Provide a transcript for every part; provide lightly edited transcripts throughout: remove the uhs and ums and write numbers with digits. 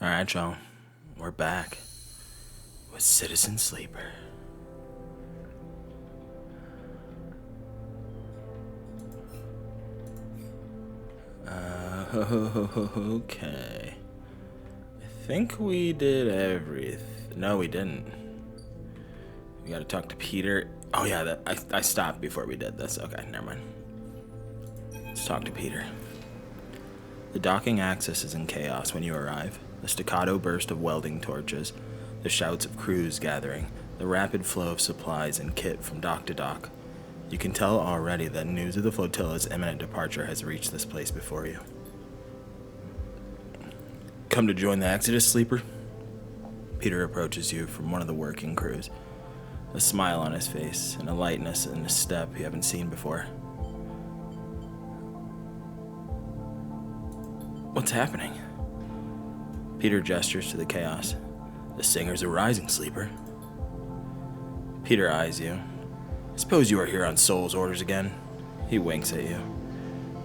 Alright, y'all. We're back with Citizen Sleeper. Okay. I think we did everything. No, we didn't. We gotta talk to Peter. Oh, yeah, I stopped before we did this. Okay, never mind. Let's talk to Peter. The docking access is in chaos when you arrive. The staccato burst of welding torches, the shouts of crews gathering, the rapid flow of supplies and kit from dock to dock. You can tell already that news of the flotilla's imminent departure has reached this place before you. Come to join the Exodus, Sleeper? Peter approaches you from one of the working crews, a smile on his face and a lightness in his step you haven't seen before. What's happening? Peter gestures to the chaos. The singers are rising, Sleeper. Peter eyes you. I suppose you are here on Soul's orders again? He winks at you.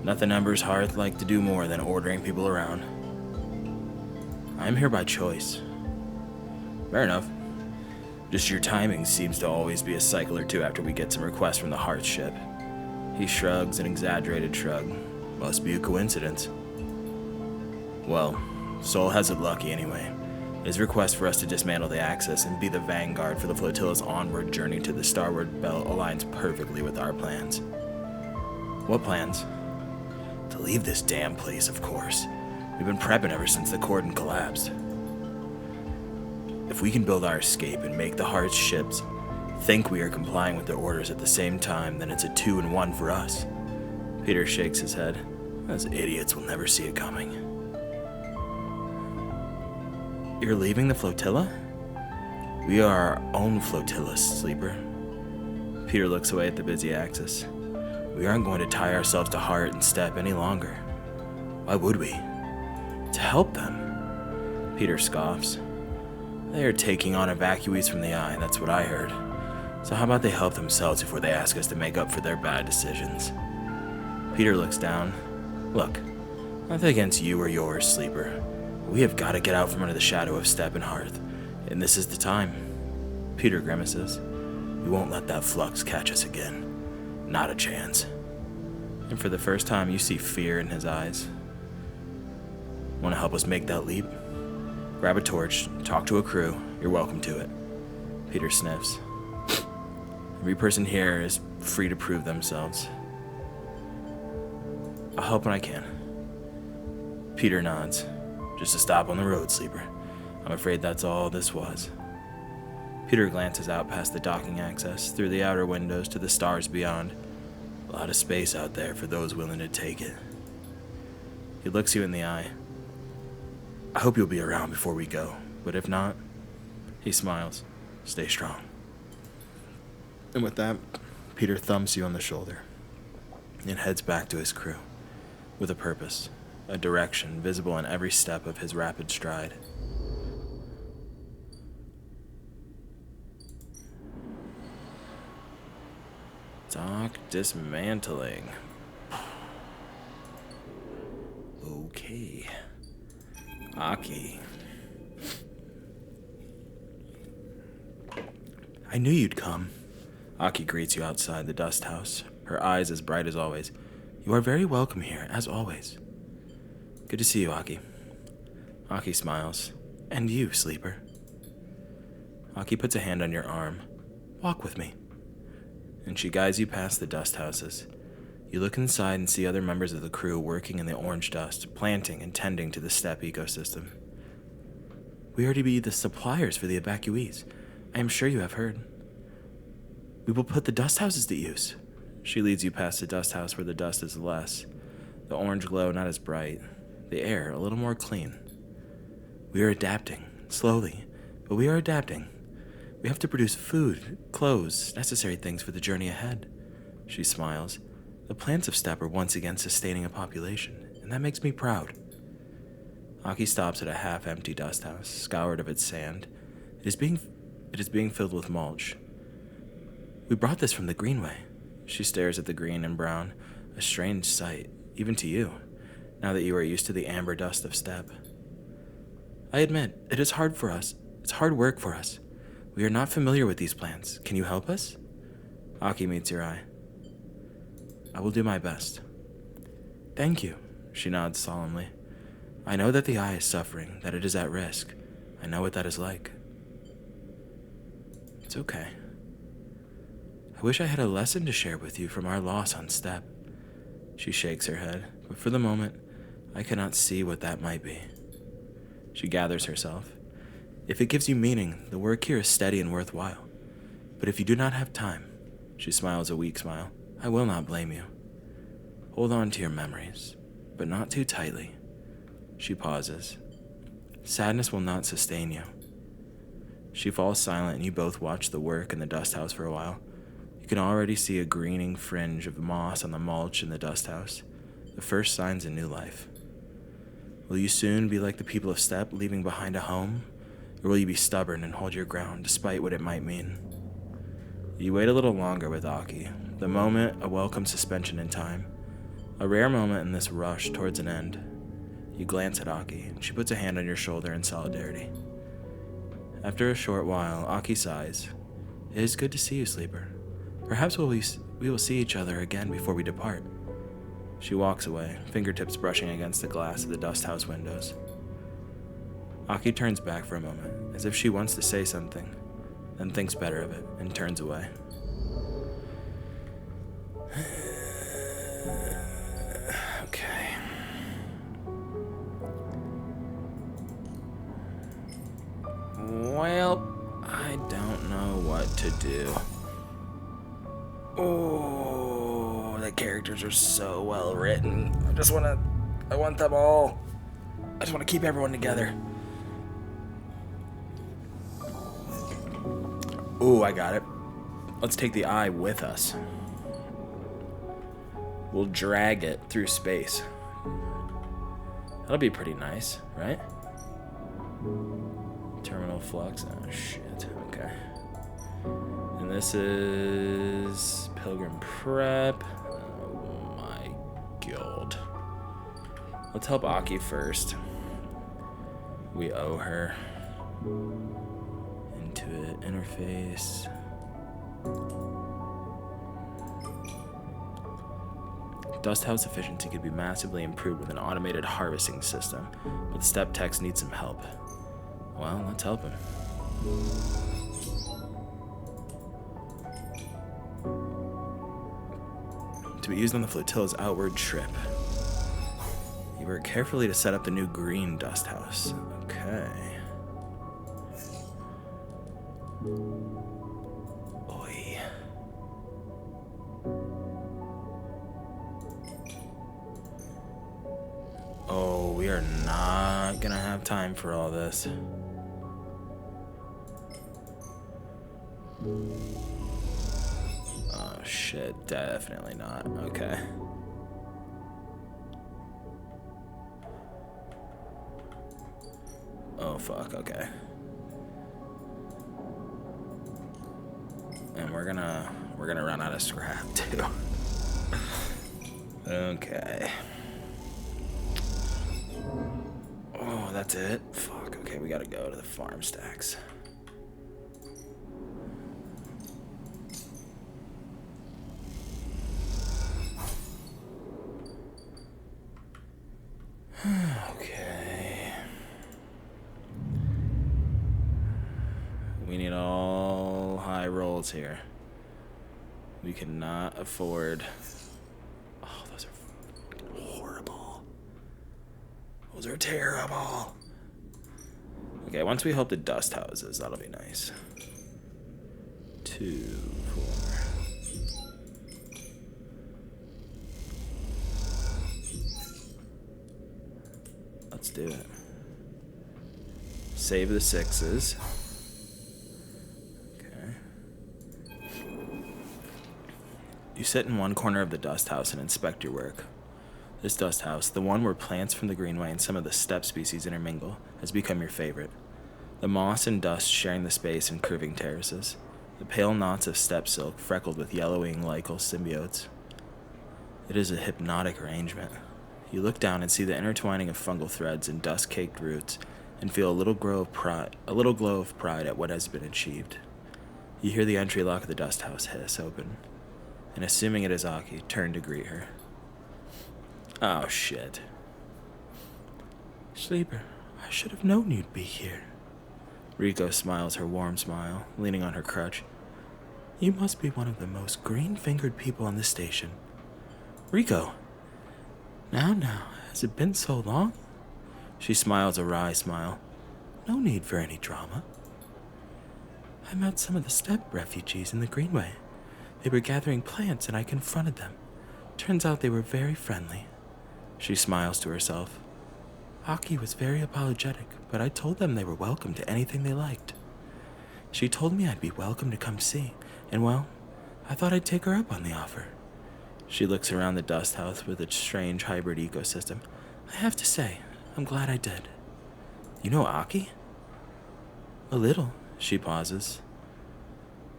Nothing Ember's heart like to do more than ordering people around. I'm here by choice. Fair enough. Just your timing seems to always be a cycle or two after we get some requests from the Hearth ship. He shrugs an exaggerated shrug. Must be a coincidence. Well, Soul has it lucky anyway. His request for us to dismantle the Axis and be the vanguard for the flotilla's onward journey to the Starward Belt aligns perfectly with our plans. What plans? To leave this damn place, of course. We've been prepping ever since the cordon collapsed. If we can build our escape and make the Heart's ships think we are complying with their orders at the same time, then it's a 2-1 for us. Peter shakes his head. Those idiots will never see it coming. You're leaving the flotilla? We are our own flotilla, Sleeper. Peter looks away at the busy Axis. We aren't going to tie ourselves to Heart and Step any longer. Why would we? To help them. Peter scoffs. They are taking on evacuees from the Eye, that's what I heard. So how about they help themselves before they ask us to make up for their bad decisions? Peter looks down. Look, nothing against you or yours, Sleeper. We have got to get out from under the shadow of Step and Hearth, and this is the time. Peter grimaces. We won't let that flux catch us again. Not a chance. And for the first time, you see fear in his eyes. Want to help us make that leap? Grab a torch, talk to a crew. You're welcome to it. Peter sniffs. Every person here is free to prove themselves. I'll help when I can. Peter nods. Just a stop on the road, Sleeper. I'm afraid that's all this was. Peter glances out past the docking access, through the outer windows to the stars beyond. A lot of space out there for those willing to take it. He looks you in the eye. I hope you'll be around before we go, but if not, he smiles. Stay strong. And with that, Peter thumps you on the shoulder and heads back to his crew, with a purpose, a direction visible in every step of his rapid stride. Dock dismantling. Okay. Aki. I knew you'd come. Aki greets you outside the dust house, her eyes as bright as always. You are very welcome here, as always. Good to see you, Aki. Aki smiles. And you, Sleeper. Aki puts a hand on your arm. Walk with me. And she guides you past the dust houses. You look inside and see other members of the crew working in the orange dust, planting and tending to the steppe ecosystem. We are to be the suppliers for the evacuees. I am sure you have heard. We will put the dust houses to use. She leads you past the dust house where the dust is less, the orange glow not as bright, the air a little more clean. We are adapting, slowly, but we are adapting. We have to produce food, clothes, necessary things for the journey ahead. She smiles. The plants of Steppe are once again sustaining a population, and that makes me proud. Aki stops at a half-empty dust house, scoured of its sand. It is being filled with mulch. We brought this from the Greenway. She stares at the green and brown, a strange sight, even to you, now that you are used to the amber dust of Steppe. I admit, it is hard for us. It's hard work for us. We are not familiar with these plants. Can you help us? Aki meets your eye. I will do my best. Thank you, she nods solemnly. I know that the eye is suffering, that it is at risk. I know what that is like. It's okay. I wish I had a lesson to share with you from our loss on Step. She shakes her head, but for the moment, I cannot see what that might be. She gathers herself. If it gives you meaning, the work here is steady and worthwhile. But if you do not have time, she smiles a weak smile, I will not blame you. Hold on to your memories, but not too tightly. She pauses. Sadness will not sustain you. She falls silent and you both watch the work in the dust house for a while. You can already see a greening fringe of moss on the mulch in the dust house, the first signs of new life. Will you soon be like the people of Step, leaving behind a home? Or will you be stubborn and hold your ground, despite what it might mean? You wait a little longer with Aki, the moment a welcome suspension in time, a rare moment in this rush towards an end. You glance at Aki, and she puts a hand on your shoulder in solidarity. After a short while, Aki sighs. It is good to see you, Sleeper. Perhaps we will see each other again before we depart. She walks away, fingertips brushing against the glass of the dust house windows. Aki turns back for a moment, as if she wants to say something, then thinks better of it and turns away. Okay. Well, I don't know what to do. Oh, the characters are so well written. I want them all. I just want to keep everyone together. Ooh, I got it. Let's take the eye with us. We'll drag it through space. That'll be pretty nice, right? Terminal flux. Oh, shit. Okay. And this is Pilgrim Prep. Oh my god. Let's help Aki first. We owe her. Intuit interface. Dust house efficiency could be massively improved with an automated harvesting system, but the Step techs need some help. Well, let's help him. To be used on the flotilla's outward trip. You work carefully to set up the new green dust house. Okay. Oi. Oh, we are not gonna have time for all this. Oh shit, definitely not. Okay. Oh fuck, okay. And we're gonna run out of scrap too. Okay. Oh, that's it? Fuck, okay, we gotta go to the farm stacks. Okay. We need all high rolls here. We cannot afford... Oh, those are horrible. Those are terrible. Okay, once we help the dust houses, that'll be nice. 2, 4. Let's do it. Save the 6s. You sit in one corner of the dust house and inspect your work. This dust house, the one where plants from the greenway and some of the steppe species intermingle, has become your favorite. The moss and dust sharing the space in curving terraces. The pale knots of steppe silk freckled with yellowing lichel symbiotes. It is a hypnotic arrangement. You look down and see the intertwining of fungal threads and dust-caked roots, and feel a little glow of pride at what has been achieved. You hear the entry lock of the dust house hiss open, and assuming it is Aki, turn to greet her. Oh, shit. Sleeper, I should have known you'd be here. Riko smiles her warm smile, leaning on her crutch. You must be one of the most green-fingered people on the station. Riko! Now, has it been so long? She smiles a wry smile. No need for any drama. I met some of the steppe refugees in the Greenway. They were gathering plants and I confronted them. Turns out they were very friendly. She smiles to herself. Aki was very apologetic, but I told them they were welcome to anything they liked. She told me I'd be welcome to come see, and well, I thought I'd take her up on the offer. She looks around the dust house with its strange hybrid ecosystem. I have to say, I'm glad I did. You know Aki? A little. She pauses.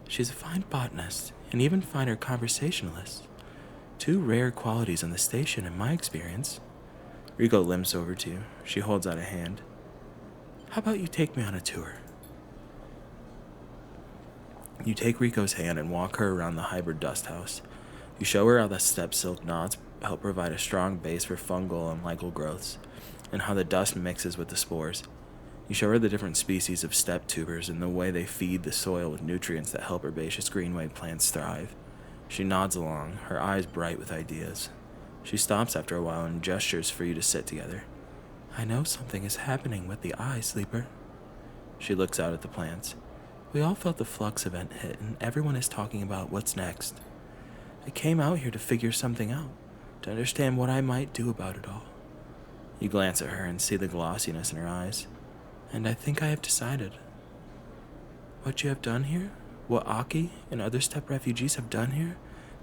She's a fine botanist, and even finer conversationalist. Two rare qualities on the station in my experience. Riko limps over to you. She holds out a hand. How about you take me on a tour? You take Riko's hand and walk her around the hybrid dust house. You show her how the steppe silk knots help provide a strong base for fungal and lichal growths, and how the dust mixes with the spores. You show her the different species of steppe tubers and the way they feed the soil with nutrients that help herbaceous greenway plants thrive. She nods along, her eyes bright with ideas. She stops after a while and gestures for you to sit together. I know something is happening with the eye, Sleeper. She looks out at the plants. We all felt the flux event hit, and everyone is talking about what's next. I came out here to figure something out, to understand what I might do about it all. You glance at her and see the glossiness in her eyes. And I think I have decided. What you have done here, what Aki and other steppe refugees have done here,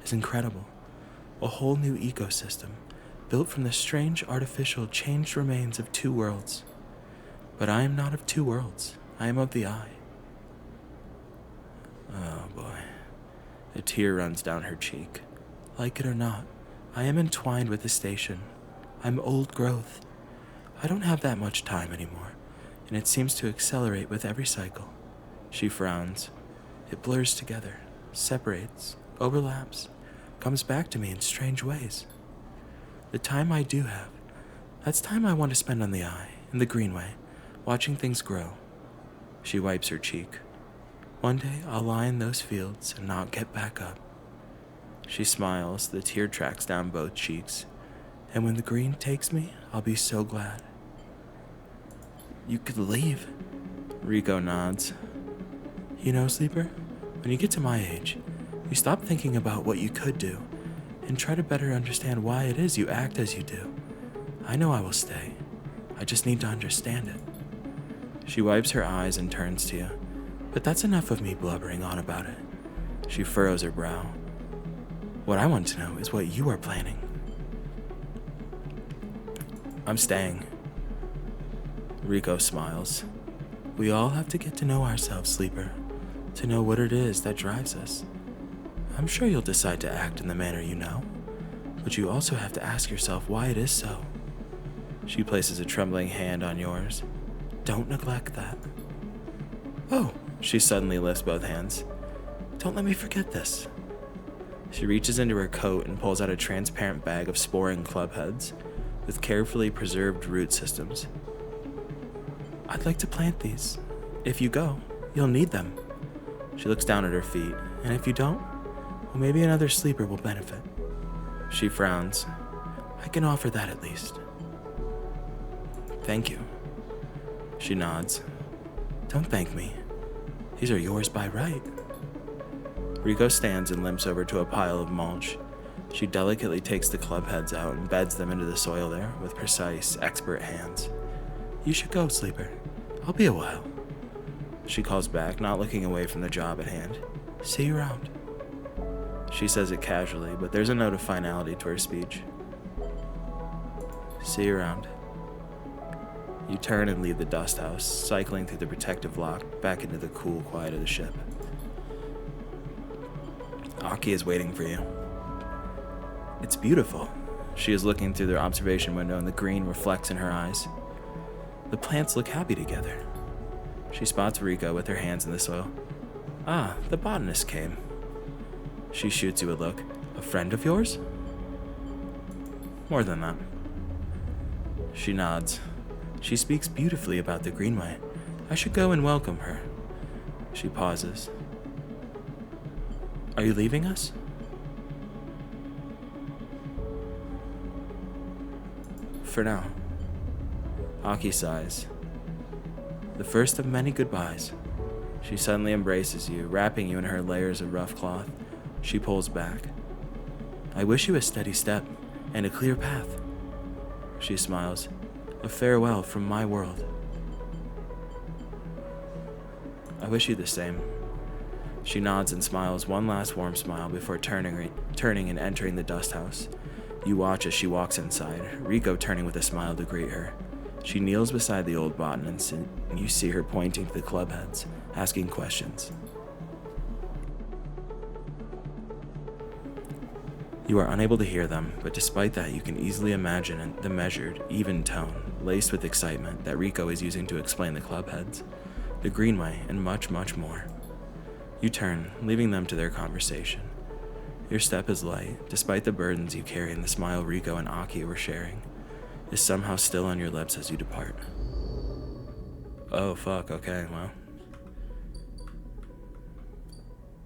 is incredible. A whole new ecosystem, built from the strange artificial changed remains of two worlds. But I am not of two worlds. I am of the eye. Oh boy. A tear runs down her cheek. Like it or not, I am entwined with the station. I'm old growth. I don't have that much time anymore, and it seems to accelerate with every cycle. She frowns. It blurs together, separates, overlaps, comes back to me in strange ways. The time I do have, that's time I want to spend on the eye, in the greenway, watching things grow. She wipes her cheek. One day I'll lie in those fields and not get back up. She smiles, the tear tracks down both cheeks. And when the green takes me, I'll be so glad. You could leave. Riko nods. You know, Sleeper, when you get to my age, you stop thinking about what you could do and try to better understand why it is you act as you do. I know I will stay. I just need to understand it. She wipes her eyes and turns to you. But that's enough of me blubbering on about it. She furrows her brow. What I want to know is what you are planning. I'm staying. Riko smiles. We all have to get to know ourselves, Sleeper, to know what it is that drives us. I'm sure you'll decide to act in the manner you know, but you also have to ask yourself why it is so. She places a trembling hand on yours. Don't neglect that. Oh, she suddenly lifts both hands. Don't let me forget this. She reaches into her coat and pulls out a transparent bag of sporing club heads with carefully preserved root systems. I'd like to plant these. If you go, you'll need them. She looks down at her feet. And if you don't, well, maybe another sleeper will benefit. She frowns. I can offer that at least. Thank you. She nods. Don't thank me. These are yours by right. Riko stands and limps over to a pile of mulch. She delicately takes the club heads out and beds them into the soil there with precise, expert hands. You should go, Sleeper. I'll be a while. She calls back, not looking away from the job at hand. See you around. She says it casually, but there's a note of finality to her speech. See you around. You turn and leave the dust house, cycling through the protective lock back into the cool quiet of the ship. Aki is waiting for you. It's beautiful. She is looking through their observation window and the green reflects in her eyes. The plants look happy together. She spots Rico with her hands in the soil. Ah, the botanist came. She shoots you a look. A friend of yours? More than that. She nods. She speaks beautifully about the Greenway. I should go and welcome her. She pauses. Are you leaving us? For now. Aki sighs. The first of many goodbyes. She suddenly embraces you, wrapping you in her layers of rough cloth. She pulls back. I wish you a steady step and a clear path. She smiles. A farewell from my world. I wish you the same. She nods and smiles one last warm smile before turning and entering the dust house. You watch as she walks inside, Rico turning with a smile to greet her. She kneels beside the old botanist, and you see her pointing to the club heads, asking questions. You are unable to hear them, but despite that, you can easily imagine the measured, even tone, laced with excitement, that Rico is using to explain the club heads, the Greenway, and much, much more. You turn, leaving them to their conversation. Your step is light, despite the burdens you carry, and the smile Rico and Aki were sharing is somehow still on your lips as you depart. Oh, fuck, okay, well.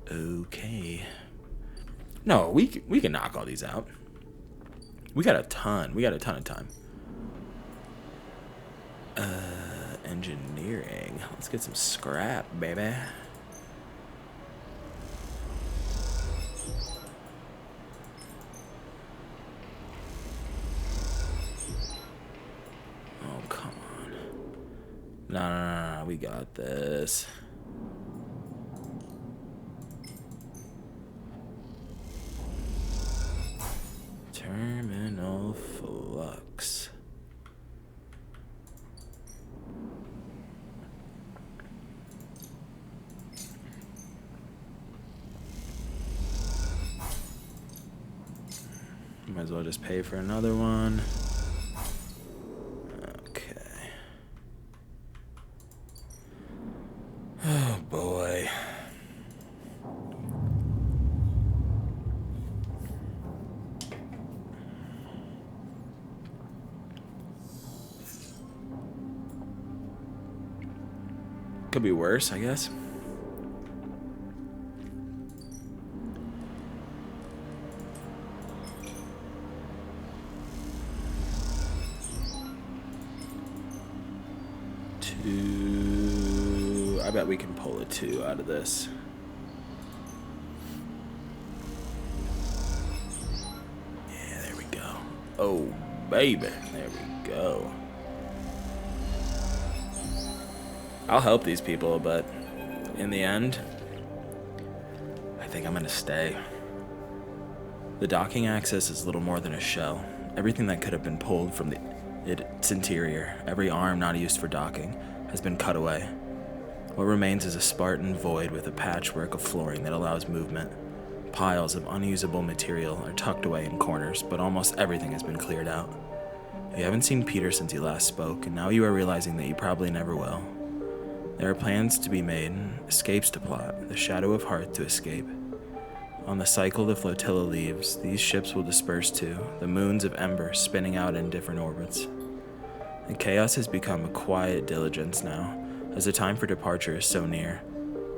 Okay. No, we can knock all these out. We got a ton of time. Engineering. Let's get some scrap, baby. Oh, come on. No, we got this. Terminal flux. Might as well just pay for another one. Okay. Oh boy. Could be worse, I guess. I bet we can pull a 2 out of this. Yeah, there we go. Oh, baby. There we go. I'll help these people, but in the end, I think I'm gonna stay. The docking access is little more than a shell. Everything that could have been pulled from its interior, every arm not used for docking, has been cut away. What remains is a Spartan void with a patchwork of flooring that allows movement. Piles of unusable material are tucked away in corners, but almost everything has been cleared out. You haven't seen Peter since he last spoke, and now you are realizing that you probably never will. There are plans to be made, escapes to plot, the shadow of hearth to escape. On the cycle the flotilla leaves, these ships will disperse too, the moons of ember spinning out in different orbits. The chaos has become a quiet diligence now, as the time for departure is so near.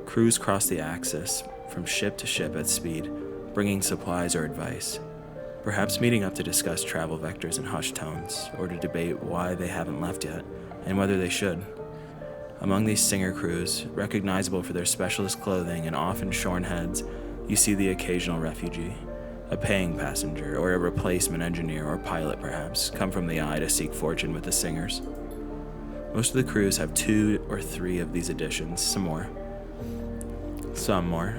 Crews cross the axis, from ship to ship at speed, bringing supplies or advice. Perhaps meeting up to discuss travel vectors in hushed tones, or to debate why they haven't left yet, and whether they should. Among these singer crews, recognizable for their specialist clothing and often shorn heads, you see the occasional refugee, a paying passenger, or a replacement engineer or pilot perhaps, come from the eye to seek fortune with the singers. Most of the crews have 2 or 3 of these additions, some more,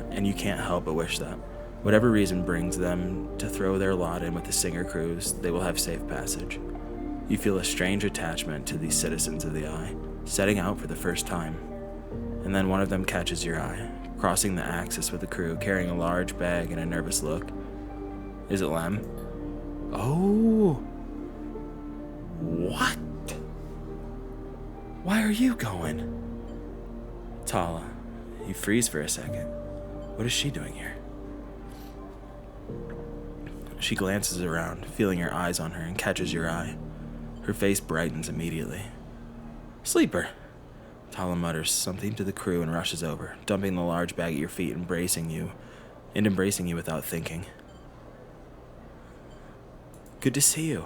and you can't help but wish that, whatever reason brings them to throw their lot in with the singer crews, they will have safe passage. You feel a strange attachment to these citizens of the eye, setting out for the first time. And then one of them catches your eye, crossing the axis with the crew, carrying a large bag and a nervous look. Is it Lem? Oh! What? Why are you going? Tala, you freeze for a second. What is she doing here? She glances around, feeling your eyes on her, and catches your eye. Her face brightens immediately. Sleeper! Tala mutters something to the crew and rushes over, dumping the large bag at your feet and embracing you without thinking. Good to see you.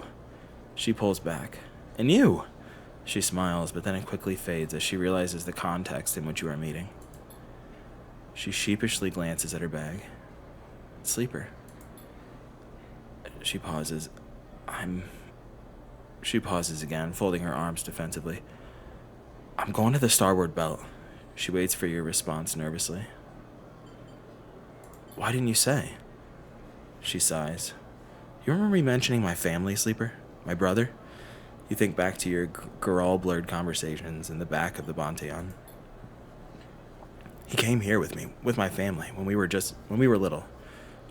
She pulls back. And you! She smiles, but then it quickly fades as she realizes the context in which you are meeting. She sheepishly glances at her bag. Sleeper. She pauses. She pauses again, folding her arms defensively. I'm going to the starboard belt. She waits for your response nervously. Why didn't you say? She sighs. You remember me mentioning my family, Sleeper? My brother? You think back to your Geralt-blurred conversations in the back of the Bonteon. He came here with me, with my family, when we were little,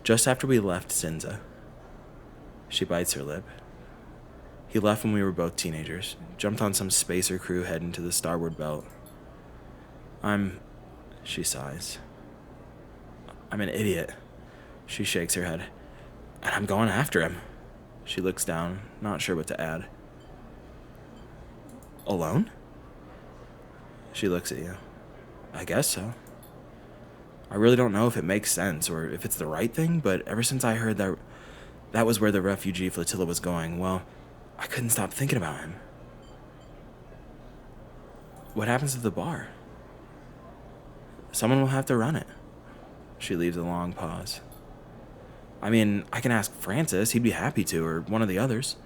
just after we left Sinza. She bites her lip. He left when we were both teenagers, jumped on some spacer crew heading to the starboard belt. She sighs. I'm an idiot. She shakes her head. And I'm going after him. She looks down, not sure what to add. Alone? She looks at you. I guess so. I really don't know if it makes sense or if it's the right thing, but ever since I heard that was where the refugee flotilla was going, well, I couldn't stop thinking about him. What happens to the bar? Someone will have to run it. She leaves a long pause. I mean, I can ask Francis, he'd be happy to, or one of the others.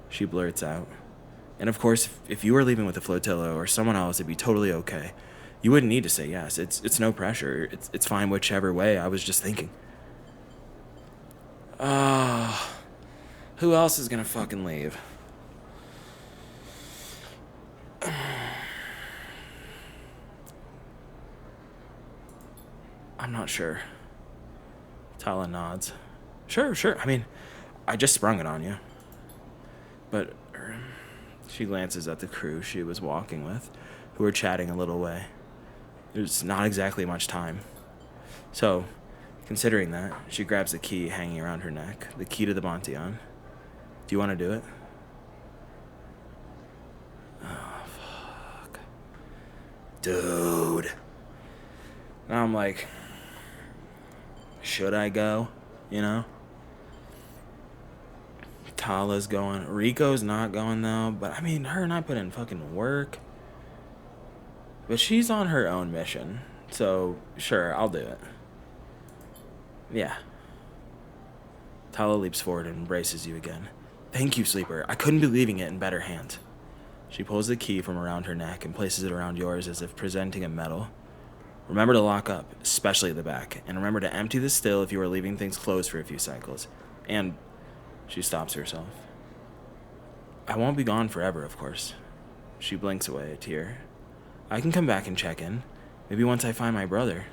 She blurts out. And of course, if you were leaving with the flotilla or someone else, it'd be totally okay. You wouldn't need to say yes. It's no pressure. It's fine whichever way. I was just thinking. Who else is gonna fucking leave? I'm not sure. Tala nods. Sure. I mean, I just sprung it on you. But she glances at the crew she was walking with, who were chatting a little way. There's not exactly much time. So, considering that, she grabs the key hanging around her neck, the key to the Bonteon. Do you want to do it? Oh, fuck. Dude. Now I'm like, should I go? You know? Tala's going. Rico's not going, though. But, I mean, her and I put in fucking work. But she's on her own mission. So, sure, I'll do it. Yeah. Tala leaps forward and embraces you again. Thank you, Sleeper. I couldn't be leaving it in better hands. She pulls the key from around her neck and places it around yours as if presenting a medal. Remember to lock up, especially at the back. And remember to empty the still if you are leaving things closed for a few cycles. And... She stops herself. I won't be gone forever, of course. She blinks away a tear. I can come back and check in. Maybe once I find my brother.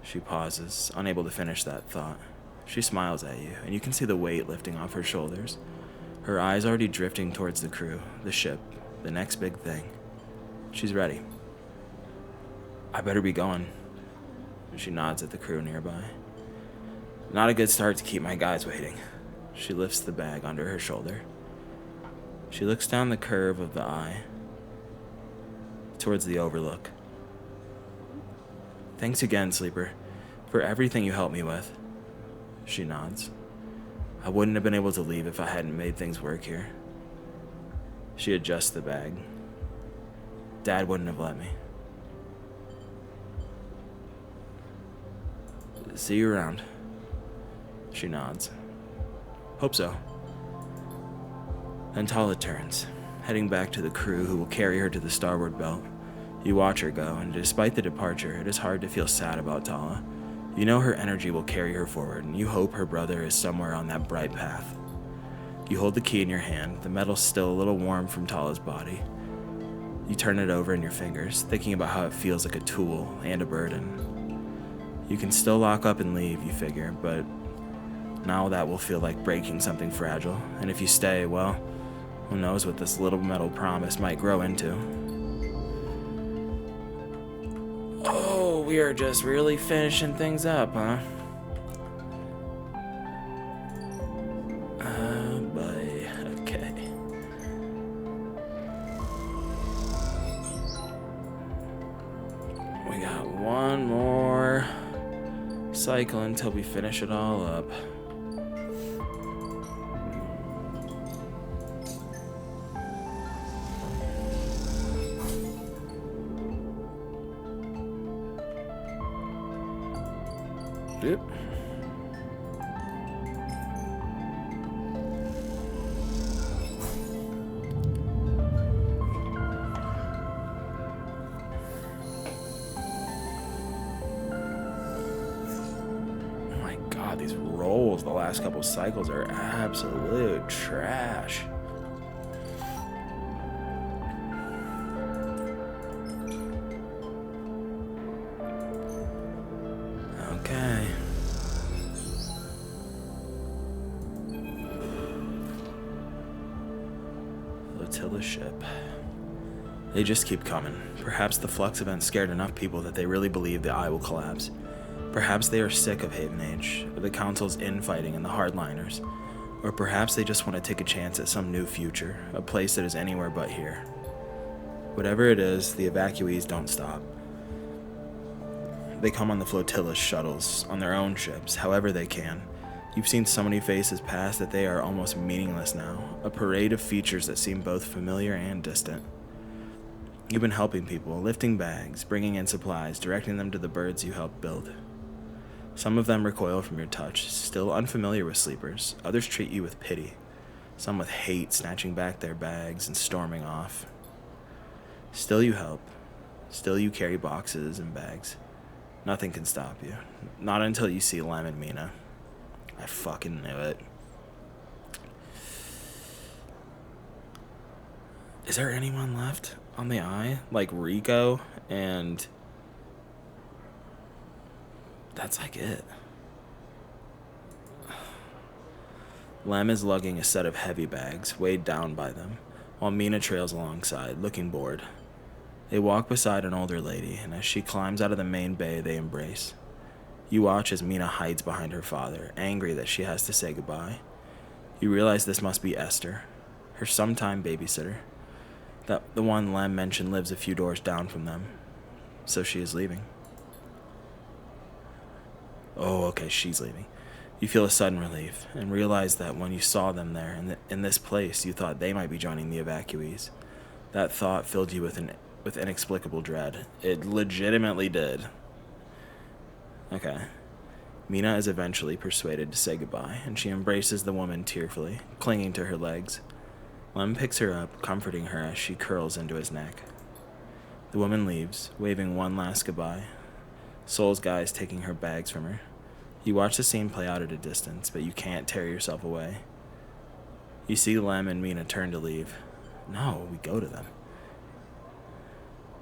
She pauses, unable to finish that thought. She smiles at you, and you can see the weight lifting off her shoulders. Her eyes already drifting towards the crew, the ship, the next big thing. She's ready. I better be going. She nods at the crew nearby. Not a good start to keep my guys waiting. She lifts the bag under her shoulder. She looks down the curve of the eye towards the overlook. Thanks again, Sleeper, for everything you helped me with. She nods. I wouldn't have been able to leave if I hadn't made things work here. She adjusts the bag. Dad wouldn't have let me. See you around. She nods. Hope so. Then Tala turns, heading back to the crew who will carry her to the starboard belt. You watch her go, and despite the departure, it is hard to feel sad about Tala. You know her energy will carry her forward, and you hope her brother is somewhere on that bright path. You hold the key in your hand, the metal still a little warm from Tala's body. You turn it over in your fingers, thinking about how it feels like a tool and a burden. You can still lock up and leave, you figure, but now that will feel like breaking something fragile, and if you stay, well, who knows what this little metal promise might grow into. Oh, we are just really finishing things up, huh? Boy. Okay. We got one more cycle until we finish it all up. Yep. Oh my god, these rolls the last couple cycles are absolute trash. Okay. Flotilla ship. They just keep coming. Perhaps the flux event scared enough people that they really believe the eye will collapse. Perhaps they are sick of Haven Age, of the Council's infighting and the hardliners. Or perhaps they just want to take a chance at some new future, a place that is anywhere but here. Whatever it is, the evacuees don't stop. They come on the flotilla shuttles, on their own ships, however they can. You've seen so many faces pass that they are almost meaningless now, a parade of features that seem both familiar and distant. You've been helping people, lifting bags, bringing in supplies, directing them to the birds you helped build. Some of them recoil from your touch, still unfamiliar with sleepers. Others treat you with pity, some with hate, snatching back their bags and storming off. Still you help. Still you carry boxes and bags. Nothing can stop you. Not until you see Lem and Mina. I fucking knew it. Is there anyone left on the eye? Like Rico and... That's like it. Lem is lugging a set of heavy bags, weighed down by them, while Mina trails alongside, looking bored. They walk beside an older lady, and as she climbs out of the main bay, they embrace. You watch as Mina hides behind her father, angry that she has to say goodbye. You realize this must be Esther, her sometime babysitter. That the one Lem mentioned lives a few doors down from them. So she is leaving. Oh, okay, she's leaving. You feel a sudden relief, and realize that when you saw them there, in this place, you thought they might be joining the evacuees. That thought filled you with inexplicable dread. It legitimately did. Okay. Mina is eventually persuaded to say goodbye, and she embraces the woman tearfully, clinging to her legs. Lem picks her up, comforting her as she curls into his neck. The woman leaves, waving one last goodbye. Soul's guys taking her bags from her. You watch the scene play out at a distance, but you can't tear yourself away. You see Lem and Mina turn to leave. No, we go to them.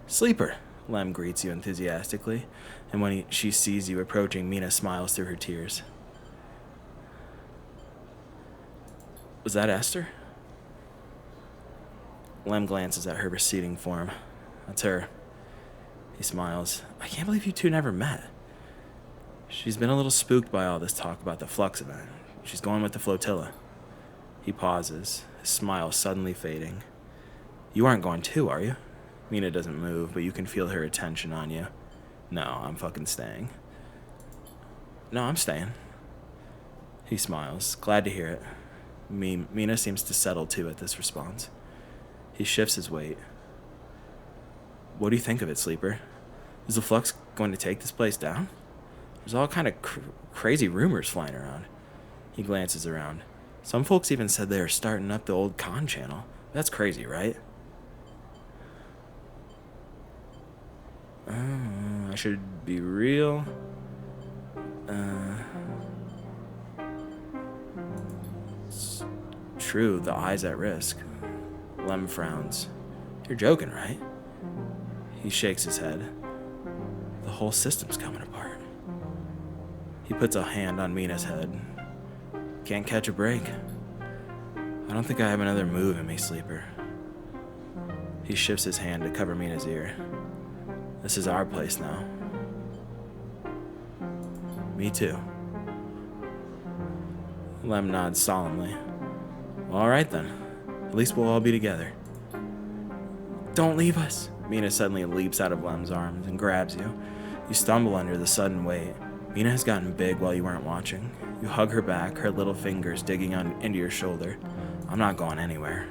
Sleeper, Lem greets you enthusiastically, and when she sees you approaching, Mina smiles through her tears. Was that Esther? Lem glances at her receding form. That's her. He smiles. I can't believe you two never met. She's been a little spooked by all this talk about the flux event. She's going with the flotilla. He pauses, his smile suddenly fading. You aren't going too, are you? Mina doesn't move, but you can feel her attention on you. No, I'm fucking staying. No, I'm staying. He smiles, glad to hear it. Mina seems to settle too at this response. He shifts his weight. What do you think of it, Sleeper? Is the flux going to take this place down? There's all kind of crazy rumors flying around. He glances around. Some folks even said they are starting up the old con channel. That's crazy, right? I should be real. It's true, the eye's at risk. Lem frowns. You're joking, right? He shakes his head. The whole system's coming apart. He puts a hand on Mina's head. Can't catch a break. I don't think I have another move in me, Sleeper. He shifts his hand to cover Mina's ear. This is our place now. Me too. Lem nods solemnly. Well, all right then. At least we'll all be together. Don't leave us. Mina suddenly leaps out of Lem's arms and grabs you. You stumble under the sudden weight. Mina has gotten big while you weren't watching. You hug her back, her little fingers digging into your shoulder. I'm not going anywhere.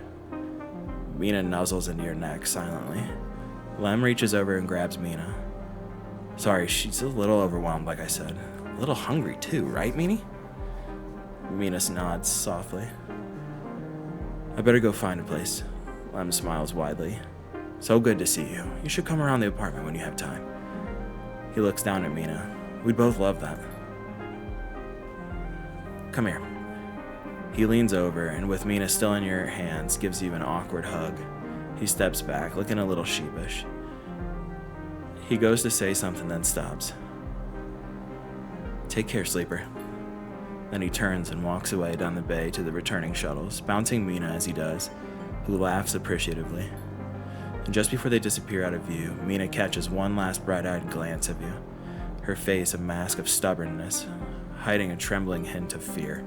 Mina nuzzles into your neck silently. Lem reaches over and grabs Mina. Sorry, she's a little overwhelmed, like I said. A little hungry too, right, Meanie? Mina nods softly. I better go find a place. Lem smiles widely. So good to see you. You should come around the apartment when you have time. He looks down at Mina. We'd both love that. Come here. He leans over and with Mina still in your hands, gives you an awkward hug. He steps back, looking a little sheepish. He goes to say something, then stops. Take care, sleeper. Then he turns and walks away down the bay to the returning shuttles, bouncing Mina as he does, who laughs appreciatively. And just before they disappear out of view, Mina catches one last bright-eyed glance of you, her face a mask of stubbornness, hiding a trembling hint of fear.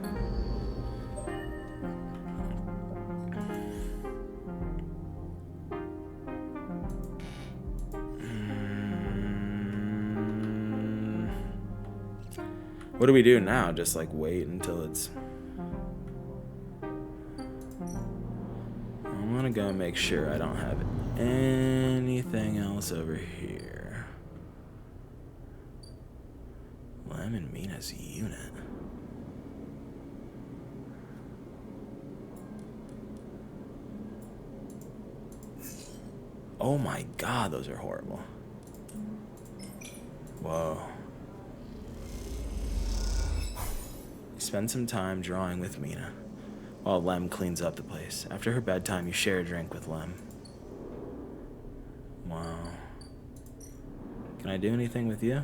What do we do now? Just like wait until it's... I'm gonna go make sure I don't have anything else over here. Lem and Mina's unit. Oh my god, those are horrible. Whoa. Spend some time drawing with Mina, while Lem cleans up the place. After her bedtime, you share a drink with Lem. Wow. Can I do anything with you?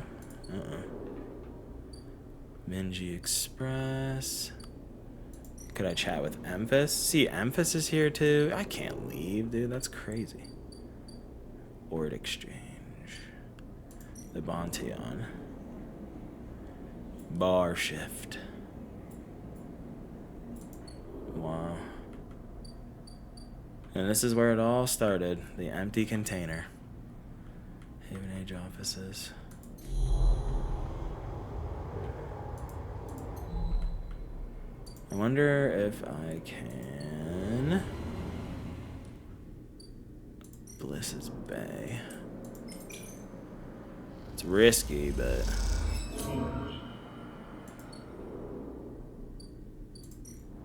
Minji Express. Could I chat with Emphas? See, Emphas is here too. I can't leave, dude. That's crazy. Ord Exchange. The Bonteon. Bar Shift. Wow. And this is where it all started. The empty container. Haven Age offices. I wonder if I can... Bliss's Bay. It's risky, but...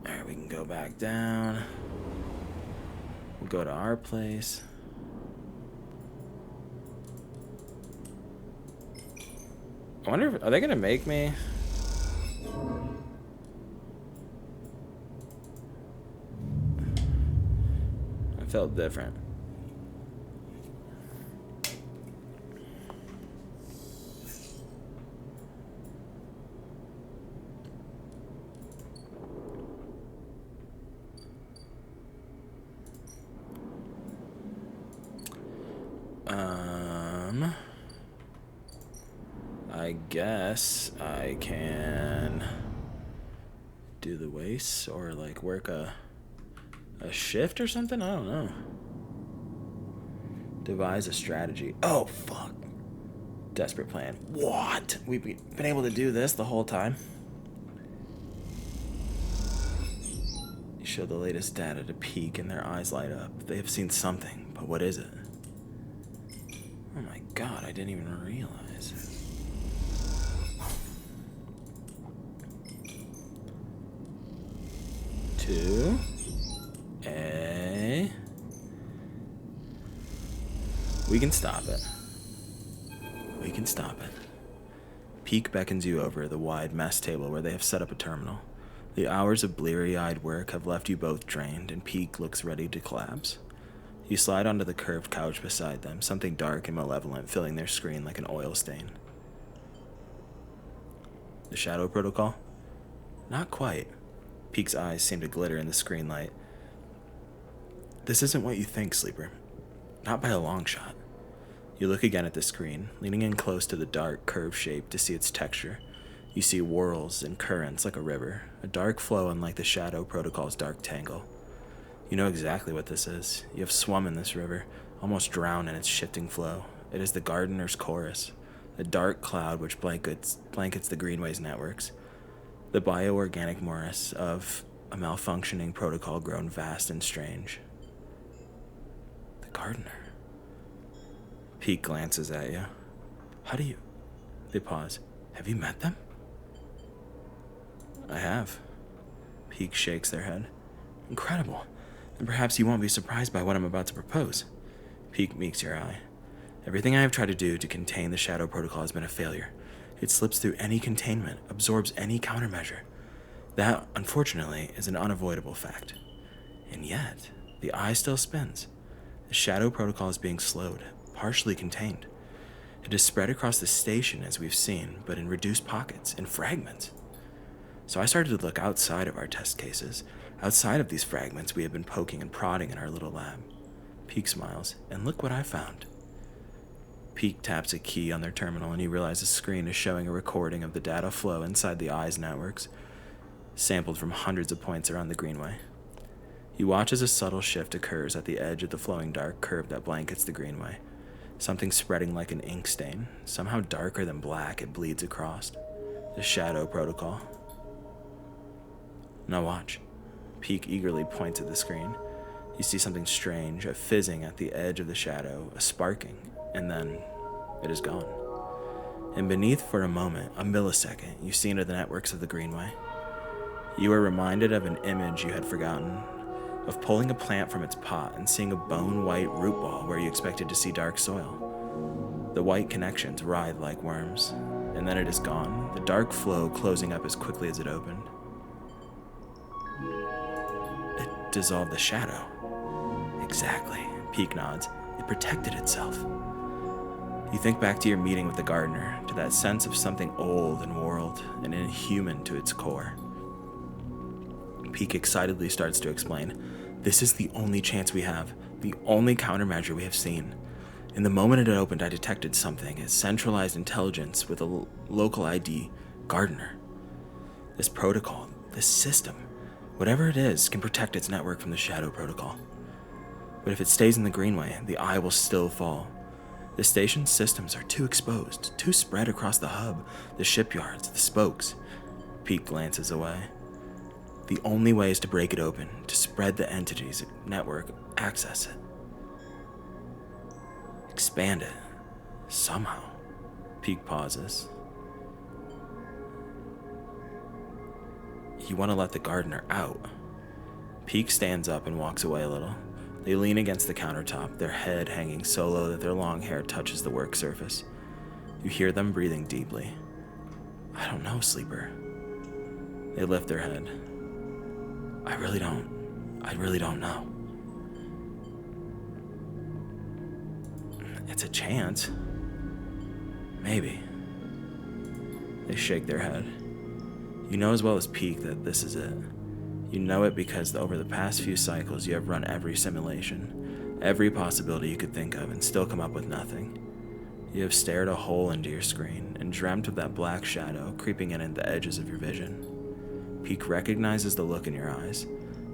Alright, we can go back down. We'll go to our place. I wonder if... Are they gonna make me... I felt different. I guess I can do the waist or like work a shift or something. I don't know. Devise a strategy. Oh fuck. Desperate plan. What? We've been able to do this the whole time. You show the latest data to Peak and their eyes light up. They have seen something, but what is it? Oh my god, I didn't even realize. Two. A. We can stop it. We can stop it. Peak beckons you over the wide mess table where they have set up a terminal. The hours of bleary-eyed work have left you both drained, and Peak looks ready to collapse. You slide onto the curved couch beside them, something dark and malevolent filling their screen like an oil stain. The Shadow Protocol? Not quite. Peak's eyes seem to glitter in the screen light. This isn't what you think, Sleeper. Not by a long shot. You look again at the screen, leaning in close to the dark, curved shape to see its texture. You see whirls and currents like a river, a dark flow unlike the Shadow Protocol's dark tangle. You know exactly what this is. You have swum in this river, almost drowned in its shifting flow. It is the Gardener's Chorus, a dark cloud which blankets the Greenway's networks, the bioorganic morass of a malfunctioning protocol grown vast and strange. The Gardener. Pete glances at you. How do you... They pause. Have you met them? I have. Peak shakes their head. Incredible. And perhaps you won't be surprised by what I'm about to propose. Peak meets your eye. Everything I have tried to do to contain the Shadow Protocol has been a failure. It slips through any containment, absorbs any countermeasure. That, unfortunately, is an unavoidable fact. And yet, the eye still spins. The Shadow Protocol is being slowed, partially contained. It is spread across the station as we've seen, but in reduced pockets, in fragments. So I started to look outside of our test cases, outside of these fragments we have been poking and prodding in our little lab. Peak smiles, and look what I found. Peak taps a key on their terminal and you realize the screen is showing a recording of the data flow inside the eye's networks, sampled from hundreds of points around the Greenway. You watch as a subtle shift occurs at the edge of the flowing dark curve that blankets the Greenway. Something spreading like an ink stain, somehow darker than black, it bleeds across. The Shadow Protocol. Now watch. Peak eagerly points at the screen. You see something strange, a fizzing at the edge of the shadow, a sparking, and then it is gone. And beneath for a moment, a millisecond, you see into the networks of the Greenway. You are reminded of an image you had forgotten, of pulling a plant from its pot and seeing a bone-white root ball where you expected to see dark soil. The white connections writhe like worms, and then it is gone, the dark flow closing up as quickly as it opened. It dissolved the shadow. Exactly, Peak nods. It protected itself. You think back to your meeting with the gardener, to that sense of something old and world and inhuman to its core. Peak excitedly starts to explain. This is the only chance we have, the only countermeasure we have seen. In the moment it opened, I detected something, a centralized intelligence with a local ID, Gardener. This protocol, this system, whatever it is, can protect its network from the Shadow Protocol. But if it stays in the Greenway, the eye will still fall. The station's systems are too exposed, too spread across the hub, the shipyards, the spokes. Peak glances away. The only way is to break it open, to spread the entity's network, access it. Expand it. Somehow. Peak pauses. You want to let the gardener out. Peak stands up and walks away a little. They lean against the countertop, their head hanging so low that their long hair touches the work surface. You hear them breathing deeply. I don't know, Sleeper. They lift their head. I really don't know. It's a chance. Maybe. They shake their head. You know as well as Peak that this is it. You know it because over the past few cycles you have run every simulation, every possibility you could think of, and still come up with nothing. You have stared a hole into your screen and dreamt of that black shadow creeping in at the edges of your vision. Peak recognizes the look in your eyes,